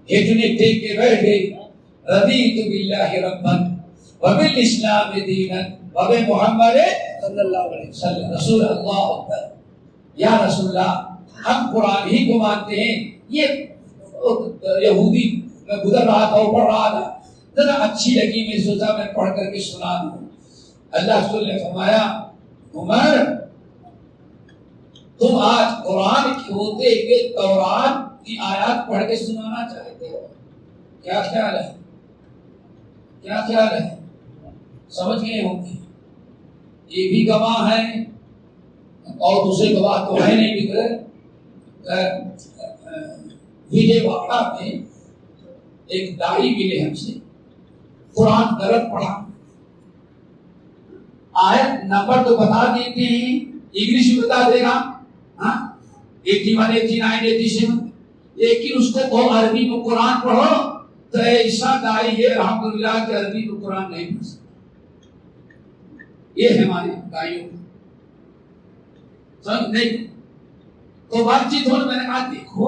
S1: گھٹنے ٹیک کے بیٹھ گئے، رضیت باللہ ربا وبالاسلام دینا وبمحمد صلی اللہ علیہ وسلم رسول اللہ اکبر۔ یا رسول اللہ ہم قرآن ہی کو مانتے ہیں، یہ یہودی میں گزر رہا تھا، وہ پڑھ رہا تھا، ذرا اچھی لگی، میں سوچا میں پڑھ کر کے سنا دوں۔ اللہ رسول نے فرمایا عمر تم آج قرآن کے ہوتے ہوئے تورات کی آیات پڑھ کے سنانا چاہتے ہو، کیا خیال ہے؟ کیا خیال ہے؟ سمجھ گئے ہوں گے یہ بھی گواہ ہے اور دوسرے گواہ تو ہے نہیں بگڑے۔ وجے واڑہ میں ایک دائی ملے ہم سے، قرآن غلط پڑھا، آیت نمبر تو بتا دیتے ہیں، انگلش بھی بتا دے گا 81 89 87، لیکن اس کو تو عربی میں قرآن پڑھو تو ایسا دائی ہے الحمدللہ کہ عربی میں قرآن نہیں پڑھ سکتا۔ یہ ہے ہمارے دائیوں سمجھ نہیں تو بات چیت ہونے، میں نے کہا دیکھو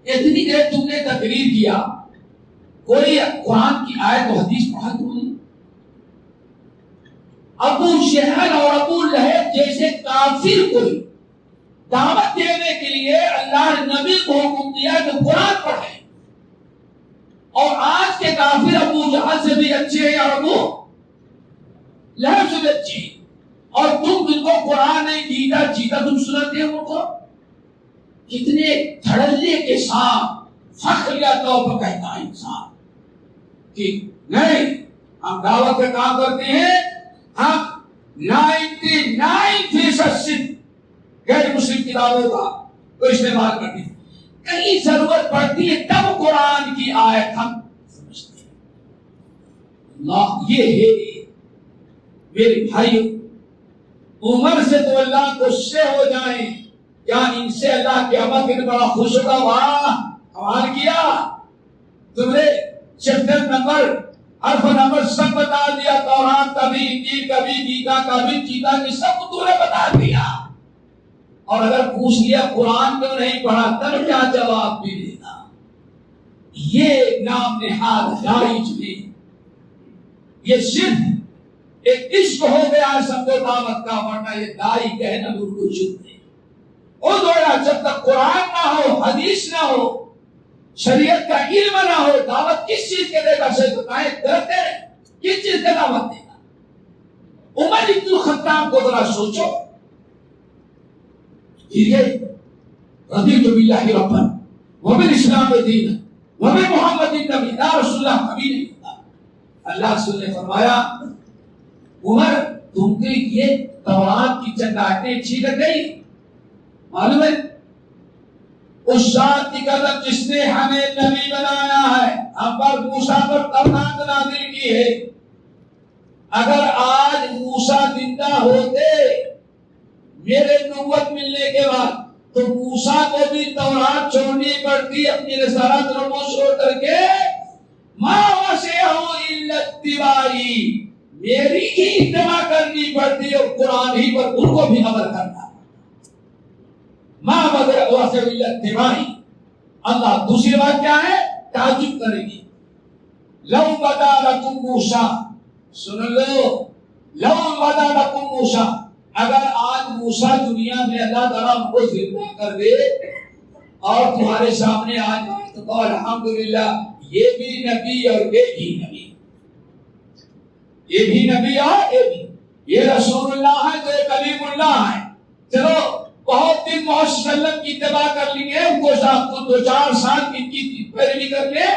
S1: اتنی دیر تم نے تقریر کیا، کوئی قرآن کی آیت و حدیث پڑھا تم نے؟ ابو جہل اور ابو لہب جیسے کافر کوئی دعوت دینے کے لیے اللہ نے نبی کو حکم دیا کہ قرآن پڑھیں، اور آج کے کافر ابو جہل سے بھی اچھے ہیں اور ابو لہب سے بھی اچھے ہیں، اور تم جن کو قرآن نہیں جیتا تم سناتے ہو ان کو؟ کتنے دھڑلے کے ساتھ فخر یا طور پر کہتا ہے انسان کہ نہیں ہم دعوت کا کام کرتے ہیں، ہم 99% غیر مسلم کتابوں کا کو استعمال کرتے ہیں، کہیں ضرورت پڑتی ہے تب قرآن کی آیت ہم سمجھتے ہیں۔ اللہ یہ ہے میرے بھائیو، عمر سے تو اللہ غصے ہو جائیں، کیا ان سے اللہ کے عمل کے بڑا خوش ہوگا؟ واہ کمال کیا تم نے، چیپٹر نمبر حرف نمبر سب بتا دیا، تورات کا بھی، انجیل کا بھی، گیتا کا بھی، چیتا کی سب تو نے بتا دیا، اور اگر پوچھ لیا قرآن کیوں نہیں پڑھا تب کیا جواب بھی دینا؟ یہ نام نہاد داعش نہیں، یہ صرف ایک عشق ہو گیا سمجھو دعوت کا، ورنہ یہ دائی کہنا بالکل شدھ نہیں۔ وہ دوڑا جب تک قرآن نہ ہو، حدیث نہ ہو، شریعت کا علم نہ ہو، دعوت کس چیز کے دے گا؟ صحیح بتائیں، کرتے کس چیز کا دعوت دے گا؟ عمر ابن الخطاب کو ذرا سوچو، ٹھیک ہے، رضیت باللہ ربا وبالاسلام دینا وبمحمد النبی، یا رسول اللہ کبھی نہیں ہوتا۔ اللہ رسول نے فرمایا عمر تم کے یہ تورات کی چند آیتیں اچھی لگ گئی، معلوم ہے اس ذات کی قدر جس نے ہمیں نبی بنایا ہے، ہم پر موسیٰ پر تورات نازل کی ہے، اگر آج موسیٰ زندہ ہوتے میرے نبوت ملنے کے بعد تو موسیٰ کو بھی تورات چھوڑنی پڑتی اپنی رسالت رمو چھوڑ کر کے ما وسعہ الا اتباعی میری ہی اتباع کرنی پڑتی اور قرآن ہی پر ان کو بھی عمل کرنا ما وسعہ الا اتباعی. اللہ دوسری بات کیا ہے؟ تعجب کریں گے. لو بدا لکم موسیٰ سن لو لو بدا لکم موسیٰ اگر آج موسیٰ دنیا میں اللہ تعالیٰ ان کو زندہ کر دے اور تمہارے سامنے آ جائے تو کہو الحمدللہ یہ بھی نبی اور یہ بھی نبی یہ بھی نبی اور یہ بھی یہ رسول اللہ ہے تو یہ کلیم اللہ ہے. چلو بہت دن محمد صلی اللہ علیہ وسلم کی اتباع کر لیں گے ان کو 2-4 سال ان کی پیروی کر لیں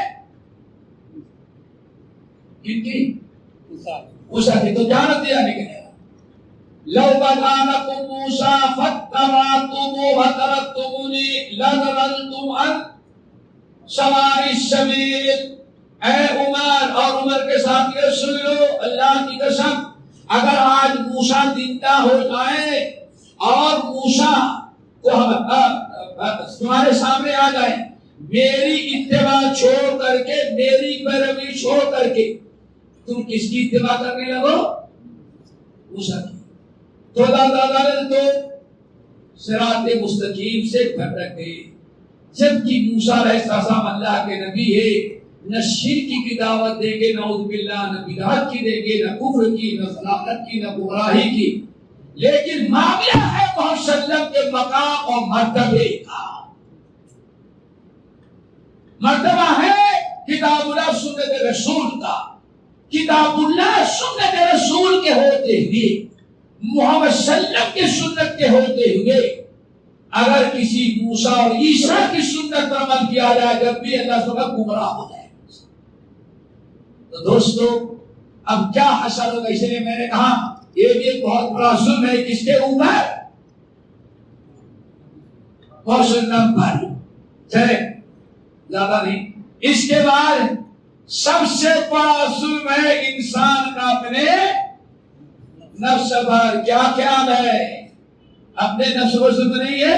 S1: کن کی موسیٰ کی تو جانت دیا نکلے گا. لو بدا لکم موسیٰ فاتبعتموہ وترکتمونی لضللتم عن سواء السبیل. اے عمر اور عمر کے ساتھ یہ سن لو اللہ کی قسم اگر آج موسیٰ زندہ ہو جائے اور موسیٰ تمہارے سامنے آ جائے میری اتباع چھوڑ کر کے میری پیروی چھوڑ کر کے تم کس کی اتباع کرنے لگو؟ موسیٰ کی. تو تو صراط مستقیم سے بھٹک گئے. جبکہ موسیٰ علیہ السلام اللہ کے نبی ہے نہ شرک کی دعوت دیں گے نعوذ باللہ نہ بدعت کی دیں گے نہ کفر کی نہ ضلالت کی نہ گمراہی کی لیکن معاملہ ہے محمد صلی اللہ علیہ وسلم کے مقام اور مرتبے کا. مرتبہ ہے کتاب اللہ سنت رسول کا. کتاب اللہ سنت رسول کے ہوتے ہوئے محمد صلی اللہ علیہ وسلم کے سنت کے ہوتے ہوئے اگر کسی موسیٰ اور عیسیٰ کی سنت پر عمل کیا جائے جب بھی اللہ سبحانہ گمراہ ہو جائے. تو دوستو اب کیا حاصل ہوگا؟ اس لیے میں نے کہا یہ بھی ایک بہت بڑا ظلم ہے کس کے اوپر؟ مسلم پر. چلے زیادہ نہیں. اس کے بعد سب سے بڑا ظلم ہے انسان کا اپنے نفس پر. کیا خیال ہے؟ اپنے نفس پر ظلم نہیں ہے؟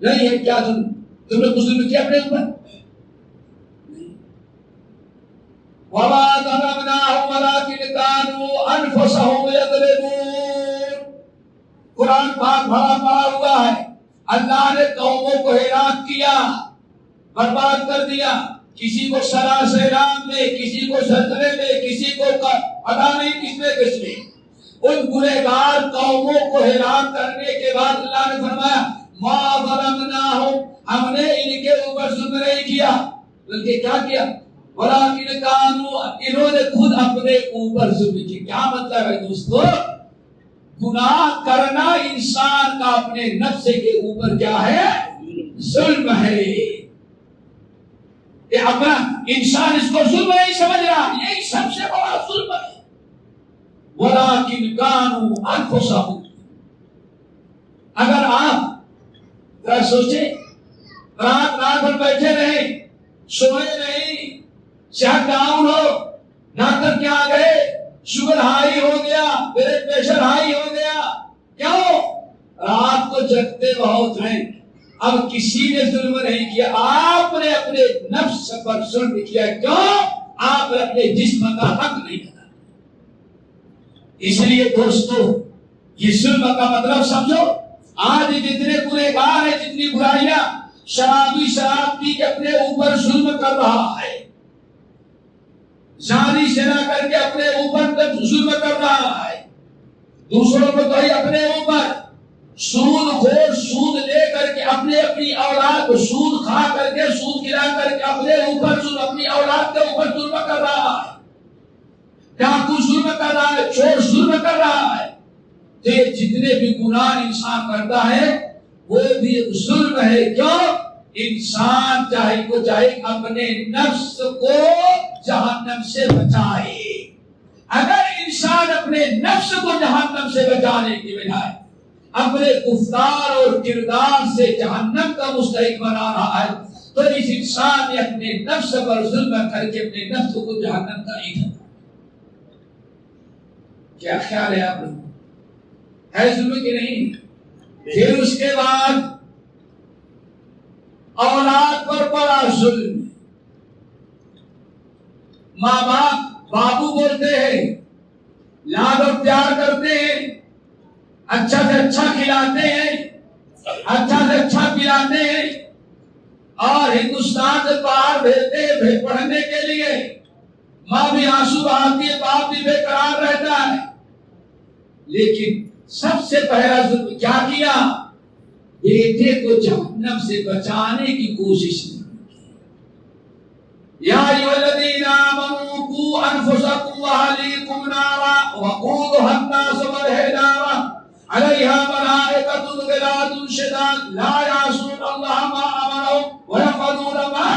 S1: نہیں ہے. کیا ظلم؟ تم نے کچھ ظلم کیا اپنے اوپر؟ وَمَا ظَلَمْنَاهُمْ وَلَٰكِنْ كَانُوا أَنفُسَهُمْ يَظْلِمُونَ. قرآن پاک بڑا پڑا ہوا ہے. اللہ نے قوموں کو ہلاک کیا برباد کر دیا. کسی کو سیلاب میں کسی کو زلزلے میں کسی کو پتا نہیں کس میں ان گنہگار قوموں کو ہلاک کرنے کے بعد اللہ نے فرمایا ما ظلمناہم ہم نے ان کے اوپر ظلم نہیں کیا بلکہ کیا کیا ولیکن کانوا انہوں نے خود اپنے اوپر ظلم کیا. کیا مطلب ہے دوستو؟ گناہ کرنا انسان کا اپنے نفس کے اوپر کیا ہے؟ ظلم ہے. یہ اپنا انسان اس کو ظلم نہیں سمجھ رہا. یہی سب سے بڑا ظلم ہے. ولیکن کانوا انفسہم. اگر آپ ذرا سوچیں رات بھر بیٹھے رہے سوئے نہیں صحت ڈاؤن ہو ڈاکٹر کے آ گئے شوگر ہائی ہو گیا بلڈ پریشر ہائی ہو گیا کیوں؟ رات کو جگتے بہت ہیں. اب کسی نے ظلم نہیں کیا آپ نے اپنے نفس پر ظلم کیا. کیوں؟ آپ نے اپنے جسم کا حق نہیں ادا. اس لیے دوستو یہ ظلم کا مطلب سمجھو. آج جتنے گنہگار ہیں جتنی برائیاں شرابی شراب پی کے اپنے اوپر ظلم کر رہا ہے زانی زنا کر کے اپنے اوپر ظلم کر رہا ہے دوسروں کو تو اپنے اوپر سود خور سود لے کر کے اپنی اولاد کو سود کھا کر کے سود کھلا کر کے اپنے اوپر ظلم اپنی اولاد کے اوپر ظلم کر رہا ہے. ڈاکو ظلم کر رہا ہے چور ظلم کر رہا ہے. یہ جتنے بھی گناہ انسان کرتا ہے وہ بھی ظلم ہے. کیوں؟ انسان چاہے اپنے نفس کو جہنم سے بچائے. اگر انسان اپنے نفس کو جہنم سے بچانے کی بجائے اپنے گفتار اور کردار سے جہنم کا مستحق بنا رہا ہے تو اس انسان نے اپنے نفس پر ظلم کر کے اپنے نفس کو جہنم کا ایندھن. کیا خیال ہے آپ لوگوں؟ ہے ظلم کہ نہیں؟ پھر اس کے بعد اولاد پر بڑا ظلم. ماں باپ بابو بولتے ہیں، لاڈ اور پیار کرتے ہیں، اچھا سے اچھا کھلاتے ہیں، اچھا سے اچھا پلاتے ہیں، اور ہندوستان سے باہر بھیجتے ہیں پڑھنے کے لیے. ماں بھی آنسو بہاتی ہے، باپ بھی بے قرار رہتا ہے. لیکن سب سے پہلا ظلم کیا کیا؟ بیٹے کو جہنم سے بچانے کی کوشش کی. یا ایھا الذین آمنوا قوا انفسکم واہلیکم نارا وقودها الناس والحجارہ علیہا ملائکۃ غلاظ شداد لا یعصون اللہ ما امرهم ویفعلون ما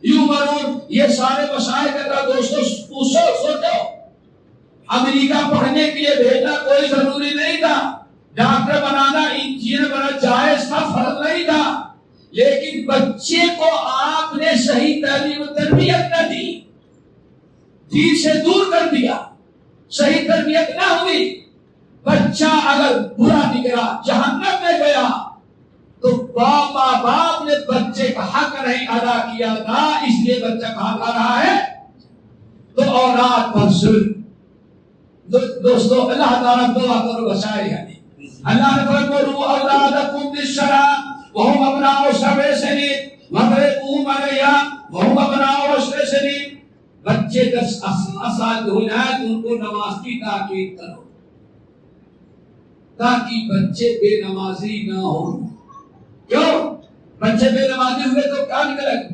S1: یؤمرون. یہ سارے مسائل کا دوستو سوچو. امریکہ پڑھنے کے لیے بھیجنا کوئی ضروری نہیں تھا، ڈاکٹر بنانا انجینئر بنانا جائز تھا، فرض نہیں تھا. لیکن بچے کو آپ نے صحیح تعلیم و تربیت نہ دی، دین سے دور کر دیا، صحیح تربیت نہ ہوئی. بچہ اگر برا نکلا، جہنم میں گیا، تو ماں باپ نے بچے کا حق نہیں ادا کیا تھا، اس لیے بچہ کہاں جا رہا ہے؟ تو اولاد پر ظلم. دوستو اللہ تعالیٰ دعا کرو بچائے گا. اللہ نے فرمایا اولادکم بالصلاۃ وهم ابناء 7 سنین وضربوهم علیہا وهم ابناء 10 سنین. بچے 10 سال کے ہو جائیں تو ان کو نماز کی تاکید کرو تاکہ بچے بے نمازی نہ ہو. کیوں؟ بچے بے نمازی ہوئے تو کیا نکلے گا؟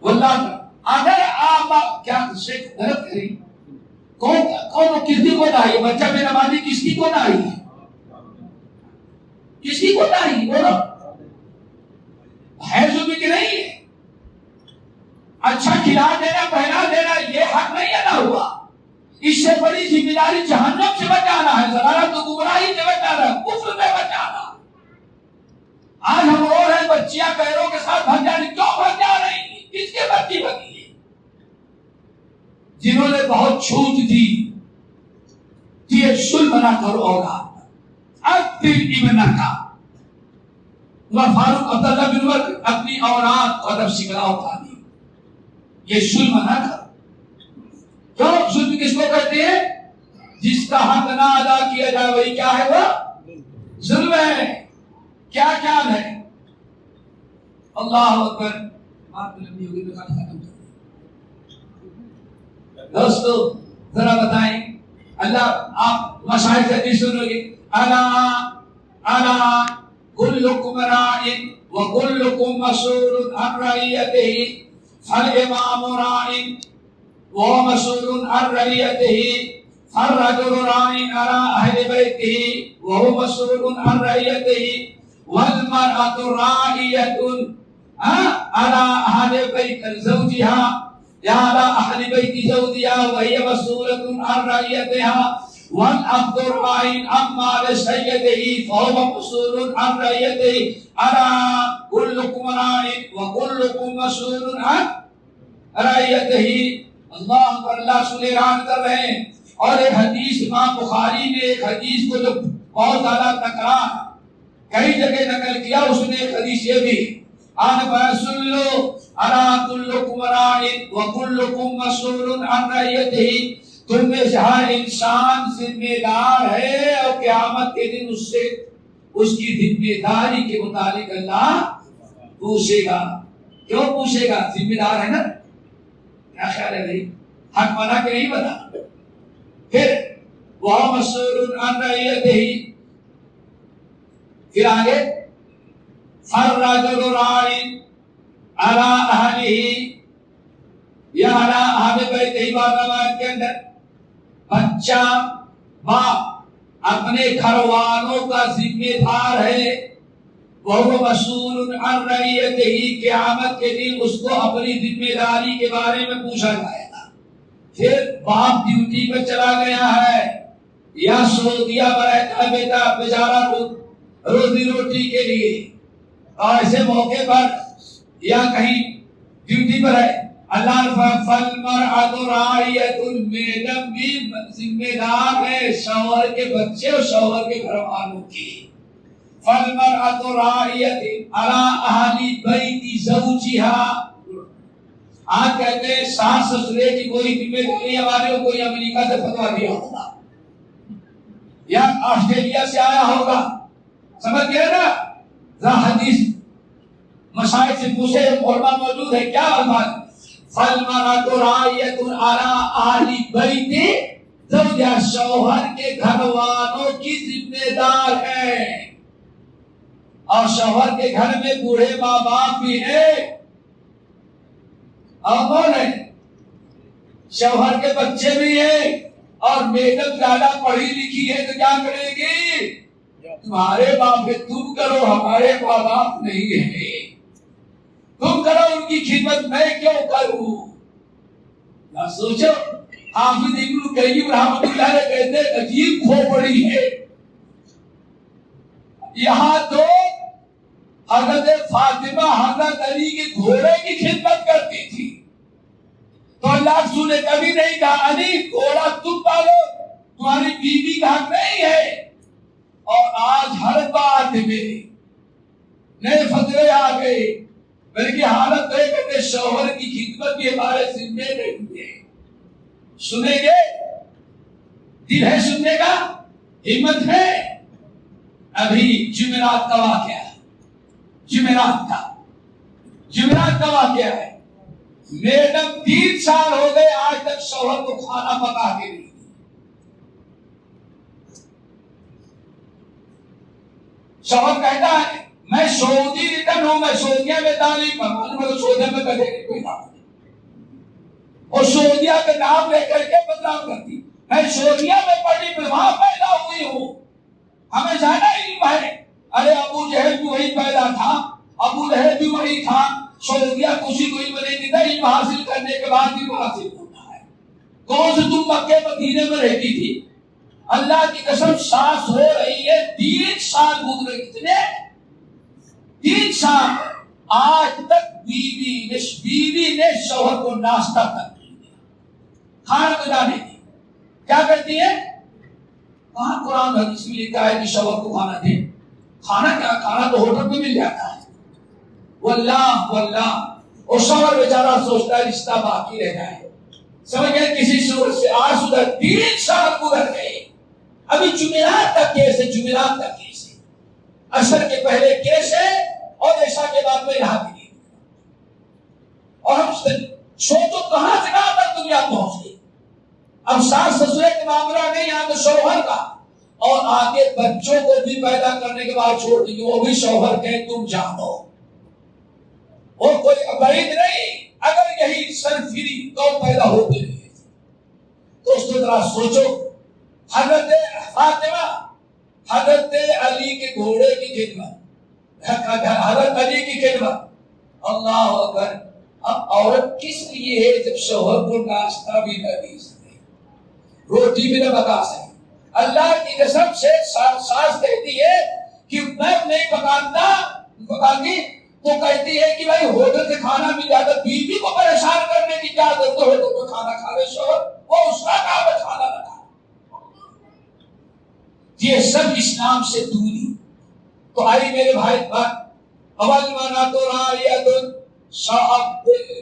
S1: واللہ اگر آپ کیا شیخ غلط کریں، کون کسی کو دائی؟ بچہ بے نمازی کس کی کو دائی ہے؟ کس کی کو دائی؟ بولو. ہے ظلم کہ نہیں ہے؟ اچھا کھلا دینا، پہنا دینا، یہ حق نہیں ادا ہوا. اس سے بڑی ذمہ داری جہنم سے بچانا ہے، ضلالت و گمراہی سے بچانا ہے، کفر سے بچانا. آج ہم رو رہے ہیں بچیاں پیروں کے ساتھ بھگ جا رہی. کیوں بھگ جا رہی ہیں؟ کس کے بچی بگی ہے؟ جنہوں نے بہت چھوٹ دی یہ ظلم نہ کرو اولاد پر. اکبر ابنک عمر فاروق عبداللہ بن عمر اپنی اولاد کو ادب سکھلاؤ تعلیم. یہ ظلم نہ کرو. کیوں ظلم کس کو کہتے ہیں؟ جس کا حق نہ ادا کیا جائے وہی کیا ہے؟ وہ ظلم ہے. کیا کیا ہے؟ اللہ اکبر. بات لمبی ہوگی تو ختم کر. دوستو ذرا بتائیں، اللہ آپ مشاہد سے حدیث سنو گے. الا کلکم راع وکلکم مسئول عن رعیتہ فالامام راع وهو مسئول عن رعیتہ فالرجل راع علی اہل بیتہ وهو مسئول عن رعیتہ والمرأة راعیة علی اہل بیت زوجها على أهل بيت زوجها وهي مسؤولة عن رعيتها والعبد راع عن مال سيده فهو مسؤول عن رعيته ألا كلكم راع وكلكم مسؤول عن رعيته. اللہ اکبر. اللہ سنے ران کر رہے ہیں. اور ایک حدیث امام بخاری نے ایک حدیث کو جو بہت زیادہ تکرار کئی جگہ نقل کیا، اس نے ایک حدیث یہ بھی آن فیصل لو الا کلکم راع وکلکم مسئول عن رعیتہ. تم میں سے ہر انسان ذمہ دار ہے اور قیامت کے دن اس سے اس کی ذمہ داری کے متعلق اللہ پوچھے گا. کیوں پوچھے گا؟ ذمہ دار ہے نا. کیا خیال ہے بھائی؟ حق بنا کے نہیں بتا. پھر وہ مسئول عن رعیتہ. پھر آگے فالرجل راع علی اہلہ یا علی اہل بیتہ. بعض روایت کے اندر بچہ باپ اپنے گھر والوں کا ذمہ دار ہے. وہ مسئول عن رعیتہ. قیامت کے دن اس کو اپنی ذمہ داری کے بارے میں پوچھا جائے گا. پھر باپ ڈیوٹی پہ چلا گیا ہے یا سعودیہ میں رہتا ہے بیٹا بیچارہ روزی روٹی کے لیے، اور ایسے موقع پر یا کہیں ڈیوٹی پر ہے اللہ فالمرأۃ راعیۃ، میڈم بھی ذمہ دار ہے شوہر کے بچے اور شوہر کے گھر والوں کی. فالمرأۃ راعیۃ علی اہل بیت زوجها. آج کہتے ہیں ساس سسرے کی کوئی ذمہ داری ہمارے کو کوئی امریکہ سے فتوا دیا ہوگا یا آسٹریلیا سے آیا ہوگا، سمجھ گئے نا؟ ذرا حدیث مشائخ سے پوچھے، علماء موجود ہے، کیا الفاظ؟ فالمرأۃ راعیۃ علی اہل بیت زوجہا، شوہر کے گھر والوں کی ذمہ دار ہے. اور شوہر کے گھر میں بوڑھے ماں باپ بھی ہیں، اور کون ہے؟ شوہر کے بچے بھی ہیں. اور میڈم زیادہ پڑھی لکھی ہے تو کیا کرے گی؟ تمہارے باپ ہے تم کرو، ہمارے ماں باپ نہیں ہے، تم کرو ان کی خدمت، میں کیوں کروں؟ نہ سوچو. حافظ ابن قیم رحمۃ اللہ علیہ کہتے ہیں عجیب کھوپڑی ہے. یہاں تو حضرت فاطمہ حضرت علی کے گھوڑے کی خدمت کرتی تھی، تو اللہ رسول نے کبھی نہیں کہا علی گھوڑا تم پالو، تمہاری بیوی کا حق نہیں ہے. اور آج ہر بات میں نئے فتوے آ گئے، بلکہ حالت ہے کہ شوہر کی خدمت بھی ہمارے ذمہ نہیں ہے. سنیں گے؟ دل ہے سننے کا؟ ہمت ہے؟ ابھی جمعرات کا واقعہ ہے، جمعرات کا واقعہ ہے. میڈم 3 سال ہو گئے آج تک شوہر کو کھانا پکا کے نہیں. شوہر کہتا ہے میں سعودی ریٹرن ہوں، میں سعودیہ میں تعلیم پڑھوں، میں سعودیہ میں کدے کوئی نام نہیں، اور سعودیہ کا نام لے کر کے بدنام کرتی. میں سعودیہ میں پڑھی، میں وہاں پیدا ہوئی ہوں، ہمیں زیادہ علم ہے. ارے ابو جہل بھی وہی پیدا تھا، ابو لہب بھی وہی تھا. سعودیہ کسی کو علم نہیں دیتا، علم حاصل کرنے کے بعد بھی حاصل ہوتا ہے. کون سے تم مکے مدینے میں رہتی تھی؟ اللہ کی قسم سانس ہو رہی ہے، 3 سال گزرے. کتنے؟ 3 سال. آج تک بیوی نے شوہر کو ناشتہ تک نہیں دیا، کھانا بنا نہیں دیا. کیا کرتی ہے؟ کہاں قرآن حدیث میں لکھا ہے کہ شوہر کو کھانا دے؟ کھانا کیا، کھانا تو ہوٹل میں مل جاتا ہے. واللہ اور شوہر بیچارہ سوچتا ہے رشتہ باقی رہ جائے. سمجھ گئے؟ کسی صورت سے آج ادھر 3 سال گزر گئے. ابھی جمعرات تک کیس ہے، جمعرات تک کیس ہے، عصر کے پہلے کیس ہے اور عشاء کے بعد میں یہاں بھی نہیں. اور ہم سوچو کہاں سے کہاں تک دنیا پہنچ گئی. اب ساس سسرے کا معاملہ نہیں، یہاں تو شوہر کا. اور آگے بچوں کو بھی پیدا کرنے کے بعد چھوڑ دیں گے، وہ بھی شوہر کے تم جانو، وہ کوئی بعید نہیں. اگر یہی سرفری تو پیدا ہوتے رہے. دوستو ذرا سوچو، حضرت فاطمہ حضرت علی کے گھوڑے کی خدمت، حضرت علی کی خدمت، اللہ اکبر. اب عورت کس لیے ہے جب شوہر کو ناشتہ بھی نہ دے سکے، روٹی بھی نہ پکا سکے؟ اللہ کی قسم سے ساس کہتی ہے کہ میں نہیں پکاتی، تو کہتی ہے کہ بھائی ہوٹل سے کھانا بھی جاتا. بیوی کو پریشان کرنے کی کیا ضرورت ہے؟ ہوٹل میں کھانا کھا لے شوہر، وہ اس کا کام ہے کھانا نہ کھا. یہ سب اسلام سے دوری. تو آئی میرے بھائی بات، اول مانا تو رعیت،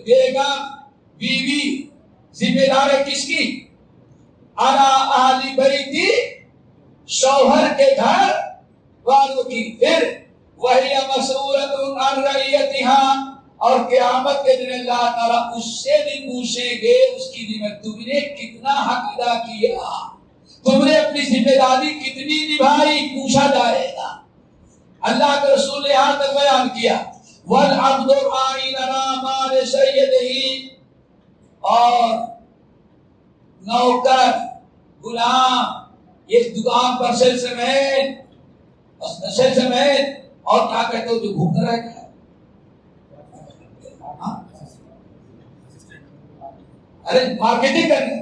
S1: بیگم بیوی ذمہ دار ہے کس کی؟ علی اہل بیت، شوہر کے گھر والوں کی. پھر وہی مسئولۃ عن رعیتها، اور قیامت کے دن اللہ تعالیٰ اس سے بھی پوچھیں گے اس کی ذمہ، تم نے کتنا حق ادا کیا، تم نے اپنی ذمہ داری کتنی نبھائی، پوچھا جائے گا. اللہ کے رسول نے یہاں تک بیان کیا والعبد راعٍ علی مال سیدہ، اور نوکر غلام یہ دکان پر سیلسمین اور کیا کہتے ہو جو گھومتا رہتا ہے، ارے مارکیٹنگ کرنے،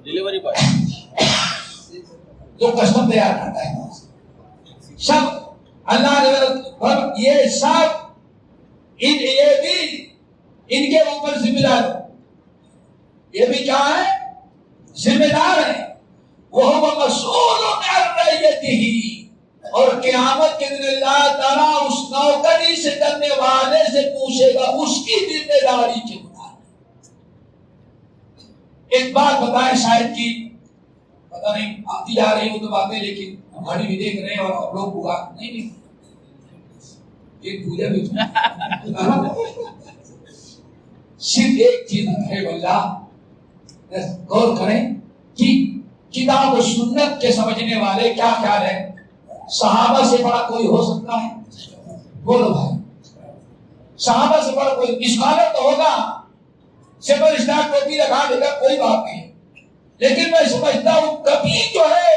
S1: ڈیلیوری بوائے جو کسٹم تیار کرتا ہے، سب اللہ نے یہ سب ان کے اوپر ذمہ دار ہو. یہ بھی کیا ہے؟ ذمہ دار ہے. وہ مسئول عن رعیتہ، اور قیامت کے دن اللہ تعالیٰ اس نوکری سے کرنے والے سے پوچھے گا اس کی ذمہ داری کے مطابق. ایک بات بتائیں، شاید کی پتہ نہیں آتی جا رہی ہوں تو باتیں، لیکن ہم گھڑی بھی دیکھ رہے ہیں اور آپ لوگ بگا نہیں ایک پوجا بھی صرف ایک چیز ہے اللہ غور کریں کہ کتاب و سنت کے سمجھنے والے کیا خیال ہے صحابہ سے بڑا کوئی ہو سکتا ہے؟ بولو بھائی، صحابہ سے بڑا کوئی اسکالر تو ہوگا، سیبر اسٹار ٹوپی لگا دے گا، کوئی بات نہیں، لیکن میں سمجھتا ہوں کبھی جو ہے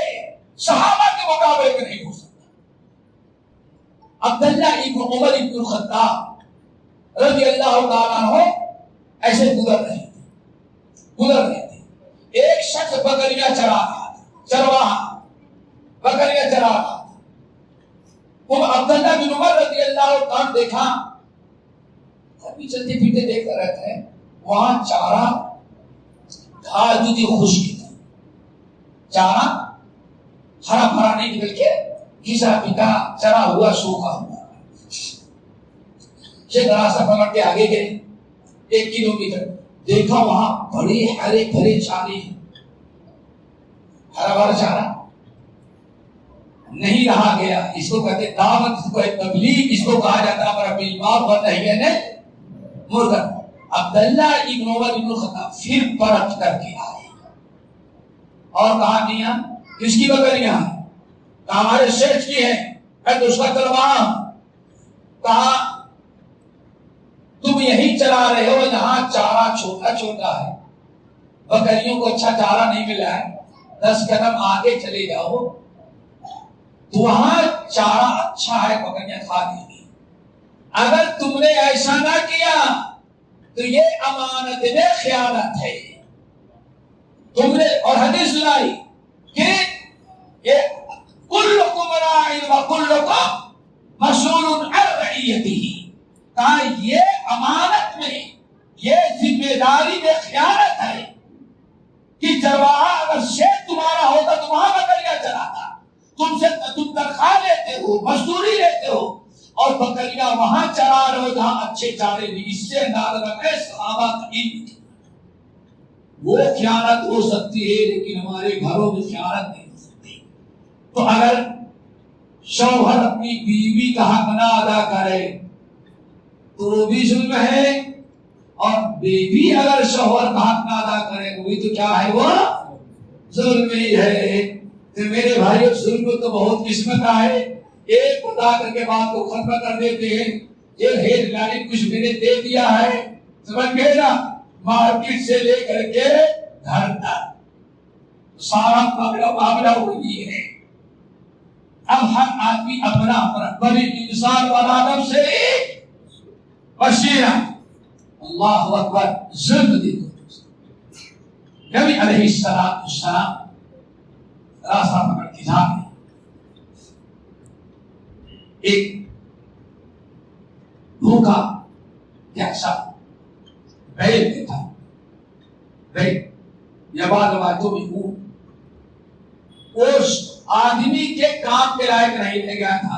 S1: صحابہ کے مقابلے میں نہیں ہو سکتا. عبداللہ ابن عمر ابن الخطاب رضی اللہ تعالیٰ عنہ ایسے گزر رہے تھے. ایک شخص بکریاں چرا رہا تھا، چرواہا بکریاں چرا رہا تھا. وہ عبداللہ بن عمر رضی اللہ تعالیٰ عنہ دیکھا، کبھی چلتے پھرتے دیکھتا رہتا ہے، وہاں چارہ گھاس بھی تھی، خشک تھی، چارہ ہرا بھرا نہیں بلکہ گھسا پیٹا چرا ہوا سوکھا ہوا. یہ راستہ پکڑ کے آگے گئے 1 کلومیٹر، دیکھا وہاں بڑے ہرے بھرے چارے ہیں، ہرا بھرا چارہ نہیں رہا گیا. اس کو کہتے دعوت، اس کو تبلیغ، اس کو کہا جاتا ہے ہمارا بیمار بن رہی ہے مردہ. عبداللہ ابن عمر ابن الخطاب پھر پرت کر کے آئے اور کہا میاں کس کی بکریاں ہیں؟ کہا ہمارے شیخ کی ہیں. میں تو اس کا چرواہا ہوں. کہا تم یہی چلا رہے ہو، یہاں چارہ چھوٹا چھوٹا ہے، بکریوں کو اچھا چارہ نہیں ملا ہے، 10 قدم آگے چلے جاؤ تو وہاں چارہ اچھا ہے، بکریاں کھا دیں گی. اگر تم نے ایسا نہ کیا تو یہ امانت میں خیانت ہے. تم نے اور حدیث سنائی کہ یہ کلکم راع وکلکم مسئول عن رعیتہ. کہا یہ امانت میں، یہ ذمہ داری میں خیانت ہے کہ چرواہا اگر شیخ تمہارا ہوتا تو وہاں بکریاں چراتا، تم تنخواہ لیتے ہو، مزدوری لیتے ہو، اور بکریاں وہاں چرا رہے ہو جہاں اچھے چارے نہیں. اس سے اندازہ رکھے صحابہ کی وہ خیانت ہو سکتی ہے لیکن ہمارے گھروں میں خیانت نہیں ہو سکتی. تو اگر شوہر اپنی بیوی کا حق نہ ادا کرے تو وہ بھی ظلم ہے، اور بیوی اگر شوہر کا حق نہ ادا کرے وہ بھی تو کیا ہے، وہ ظلم ہی ہے. تو میرے بھائیو ظلم تو بہت قسم کا ہے. ایک بتا کر کے بات کو ختم کر دیتے ہیں. یہ ہیڈ لائن کچھ میں نے دے دیا ہے، سمجھ گئے نا، مارکیٹ سے لے کر کے گھر تک سارا معاملہ وہی ہے. اب ہر آدمی اپنا اپنا بڑی انسان والا نفس سے بشیرہ. اللہ اکبر. ظلم دیکھو، نبی علیہ السلام راستہ پکڑ کے جا رہے، ایک بھوکا پیاسا بیل دیکھا. بیل یا بعض روایتوں میں اونٹ اس آدمی کے کام کے لائق نہیں رہ گیا تھا،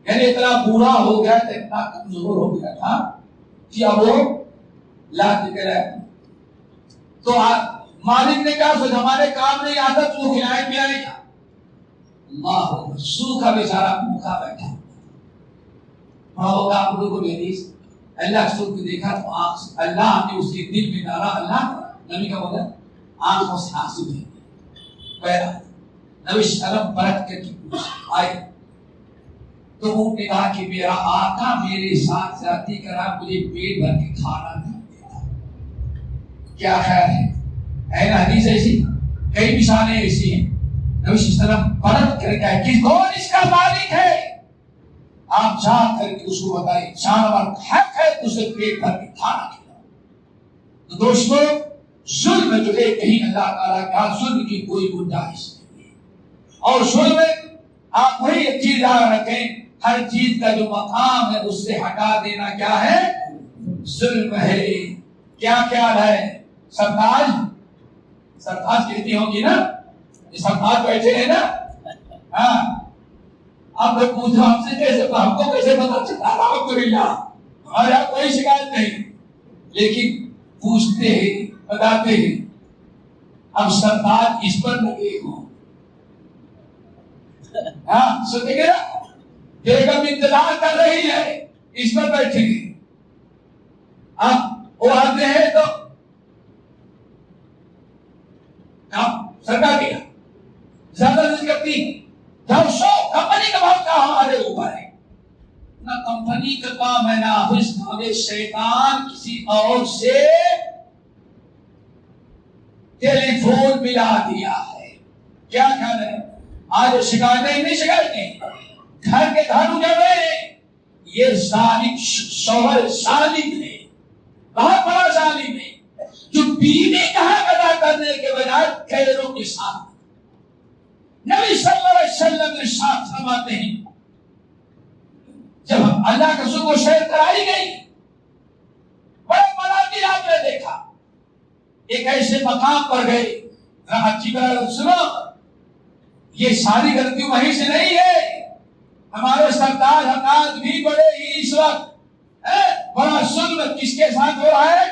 S1: یعنی اتنا بوڑھا ہو گیا تھا، اتنا کمزور ہو گیا تھا کہ اب وہ لاتے کے رہے. تو مالک نے کہا سوچ ہمارے کام نہیں آتا تو کھلائے پلائے گا. اللہ سوکھا بیچارہ بھوکا بیٹھا ہوگا. آپ لوگوں کو اللہ رسول کو دیکھا تو اللہ نے اس کے دل میں ڈالا، اللہ نبی کا بولا آنکھوں سے آنسو بہہ نبی شرم برت کر کے آئے تو وہ نے کہا کہ میرا آقا میرے ساتھ زیادتی کرا، مجھے پیٹ بھر کے کھانا نہیں دیتا. کیا خیال ہے؟ اے نا حدیث ایسی، کئی مثالیں ایسی ہیں. نبی صلی اللہ علیہ وسلم برت کر کے کہ کون اس کا مالک ہے، آپ جا کر کے اس کو بتائیں جانور حق ہے تو اسے پیٹ بھر کے کھانا کھلاؤ. تو دوستو ظلم جو ہے کہیں اللہ تعالیٰ کا ظلم کی کوئی گنجائش نہیں ہے. اور ظلم آپ وہی چیز یاد رکھیں، ہر چیز کا جو مقام ہے اس سے ہٹا دینا کیا ہے ظلم ہے. کیا خیال ہے؟ سرتاج کہتی ہوگی نا، یہ سرتاج بیٹھے ہیں نا. ہاں اب پوچھو ہم سے کیسے، ہم کو کیسے پتا چلتا؟ الحمدللہ ہمارے یہاں کوئی شکایت نہیں، لیکن پوچھتے ہیں، بتاتے ہیں. اب سرتاج اس پر لگے ہوں. ہاں سنتے گے نا، بیگم انتظار کر رہی ہے، اس پر بیٹھے گی. اب وہ آتے ہیں تو سرکار کیا زیادہ کرتی جب سو کمپنی کا بات کا ہمارے اوپر ہے. نہ کمپنی کا کام ہے، نہ آفس کا. شیطان کسی اور سے ٹیلی فون ملا دیا ہے. کیا خیال ہے؟ آج شکایتیں نہیں، شکایتیں گھر کے گھر اجڑ رہے ہیں. یہ ظالم شوہر ظالم ہے، بہت بڑا ظالم ہے، جو بیوی کا حق ادا کرنے کے بجائے غیروں کے ساتھ. نبی صلی اللہ علیہ وسلم ارشاد فرماتے ہیں، جب اللہ کے رسول کو شہر کرائی گئی، بڑے مناظر آپ نے دیکھا. ایک ایسے مقام پر گئے، اچھی طرح سنو، یہ ساری غلطی وہیں سے نہیں ہے. ہمارے سردار حضرات بھی بڑے ہی اس وقت بڑا ظلم کس کے ساتھ ہو رہا ہے.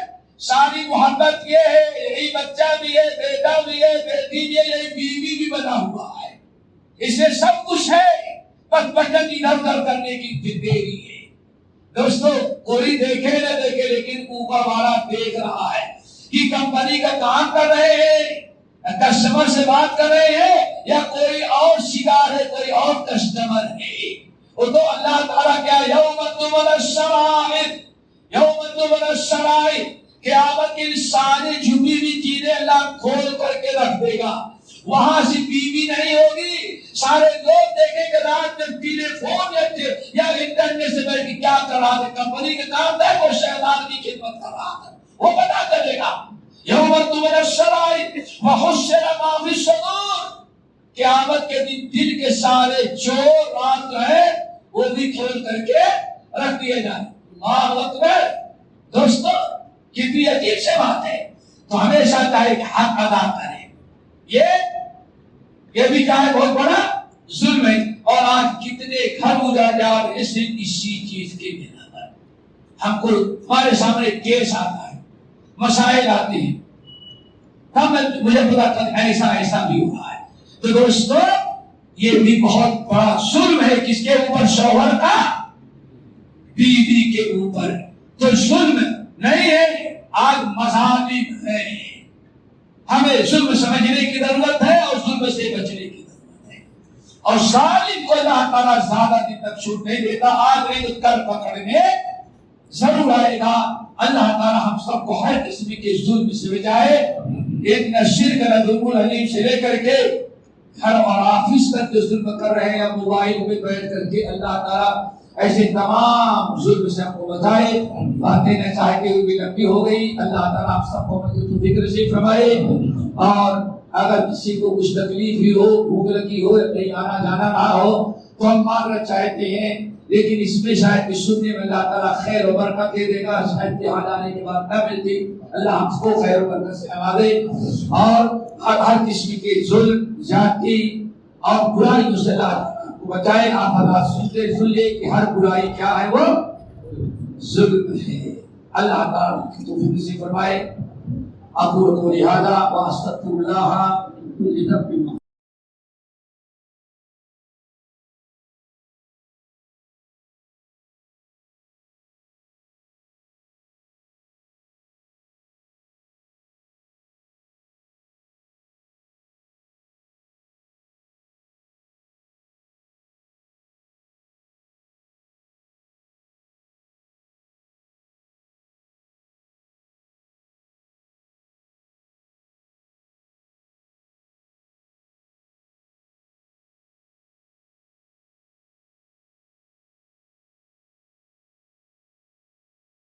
S1: ساری محبت یہ ہے، یہی بچہ بھی ہے، بیٹا بھی ہے، بیٹی بھی ہے، یہی بیوی بھی بنا ہوا ہے. اس میں سب کچھ ہے، بس بٹن ادھر ادھر کرنے کی دیری ہے. دوستو کوئی دیکھے نہ دیکھے، لیکن اوپر والا دیکھ رہا ہے کہ کمپنی کا کام کر رہے ہیں، کسٹمر سے بات کر رہے ہیں، یا کوئی اور شکار ہے، کوئی اور کسٹمر ہے. وہ تو اللہ تعالیٰ کیا یوم تبل السرائر، یوم تبل السرائر، قیامت کی ساری چھپی ہوئی چیزیں اللہ کھول کر کے رکھ دے گا. وہاں سے بیوی نہیں ہوگی. سارے لوگ دیکھیں گے رات میں ٹیلی فون یا انٹرنیٹ سے بیٹھ کے کیا کر رہا ہے. کمپنی کا کام ہے، وہ شیطان کی خدمت کر رہا ہے، وہ پتا چلے گا. یوم تبل السرائر وحشر ما فی الصدور، قیامت کے دن دل کے سارے چور رات جو ہے وہ بھی کھول کر کے رکھ دیے جائیں. اللہ اکبر. دوستو کتنی عجیب سے بات ہے. تو ہمیشہ چاہے کہ حق ادا کریں. یہ بھی کیا ہے؟ بہت بڑا ظلم ہے. اور آج کتنے گھر اجاڑ جا رہے صرف اسی چیز کے بنا پر. ہم کو ہمارے سامنے کیس آتا ہے، مسائل آتے ہیں، تب مجھے پتا چلتا ایسا بھی ہوا ہے. تو دوستو یہ بھی بہت بڑا ظلم ہے. کس کے اوپر؟ شوہر کا بیوی کے اوپر. تو ظلم نہیں ہے، آج مظالم ہے. ہمیں ظلم سمجھنے کی ضرورت ہے اور ظلم سے بچنے کی ضرورت ہے. اور ظالم کو اللہ تعالیٰ زیادہ دن تک چھوٹ نہیں دیتا. آج نہیں تو کل پکڑنے ضرور آئے گا. اللہ تعالیٰ ہم سب کو ہر قسم کے ظلم سے بچائے. ایک نہ شرک نہ ظلم الحلیم سے لے کر کے گھر اور آفس تک جو ظلم کر رہے ہیں، موبائل پہ بیٹھ کر کے، اللہ تعالیٰ ایسے تمام ظلم سے ہم کو بچائے. باتیں نہ چاہتے ہوئے بھی لمبی ہو گئی. اللہ تعالیٰ آپ سب کو فکر سے فرمائے. اور اگر کسی کو کچھ تکلیف بھی ہو، بھوک لگی ہو، کہیں آنا جانا نہ ہو، تو ہم معذرت چاہتے ہیں. لیکن اس میں شاید سننے میں اللہ تعالیٰ خیر و برکت دے دے گا. شاید یہاں جانے کے بعد نہ ملتی. اللہ ہم کو خیر و برکت سے نوازے اور ہر قسم کے ظلم، زیادتی اور برائیوں سے اللہ کو بچائے. آپ حضرات سنتے سنیے کہ ہر برائی کیا ہے؟ وہ ظلم ہے. اللہ تعالیٰ کی توفیق سے فرمائے. اقول قولی ھذا واستغفر اللہ من كل ذنب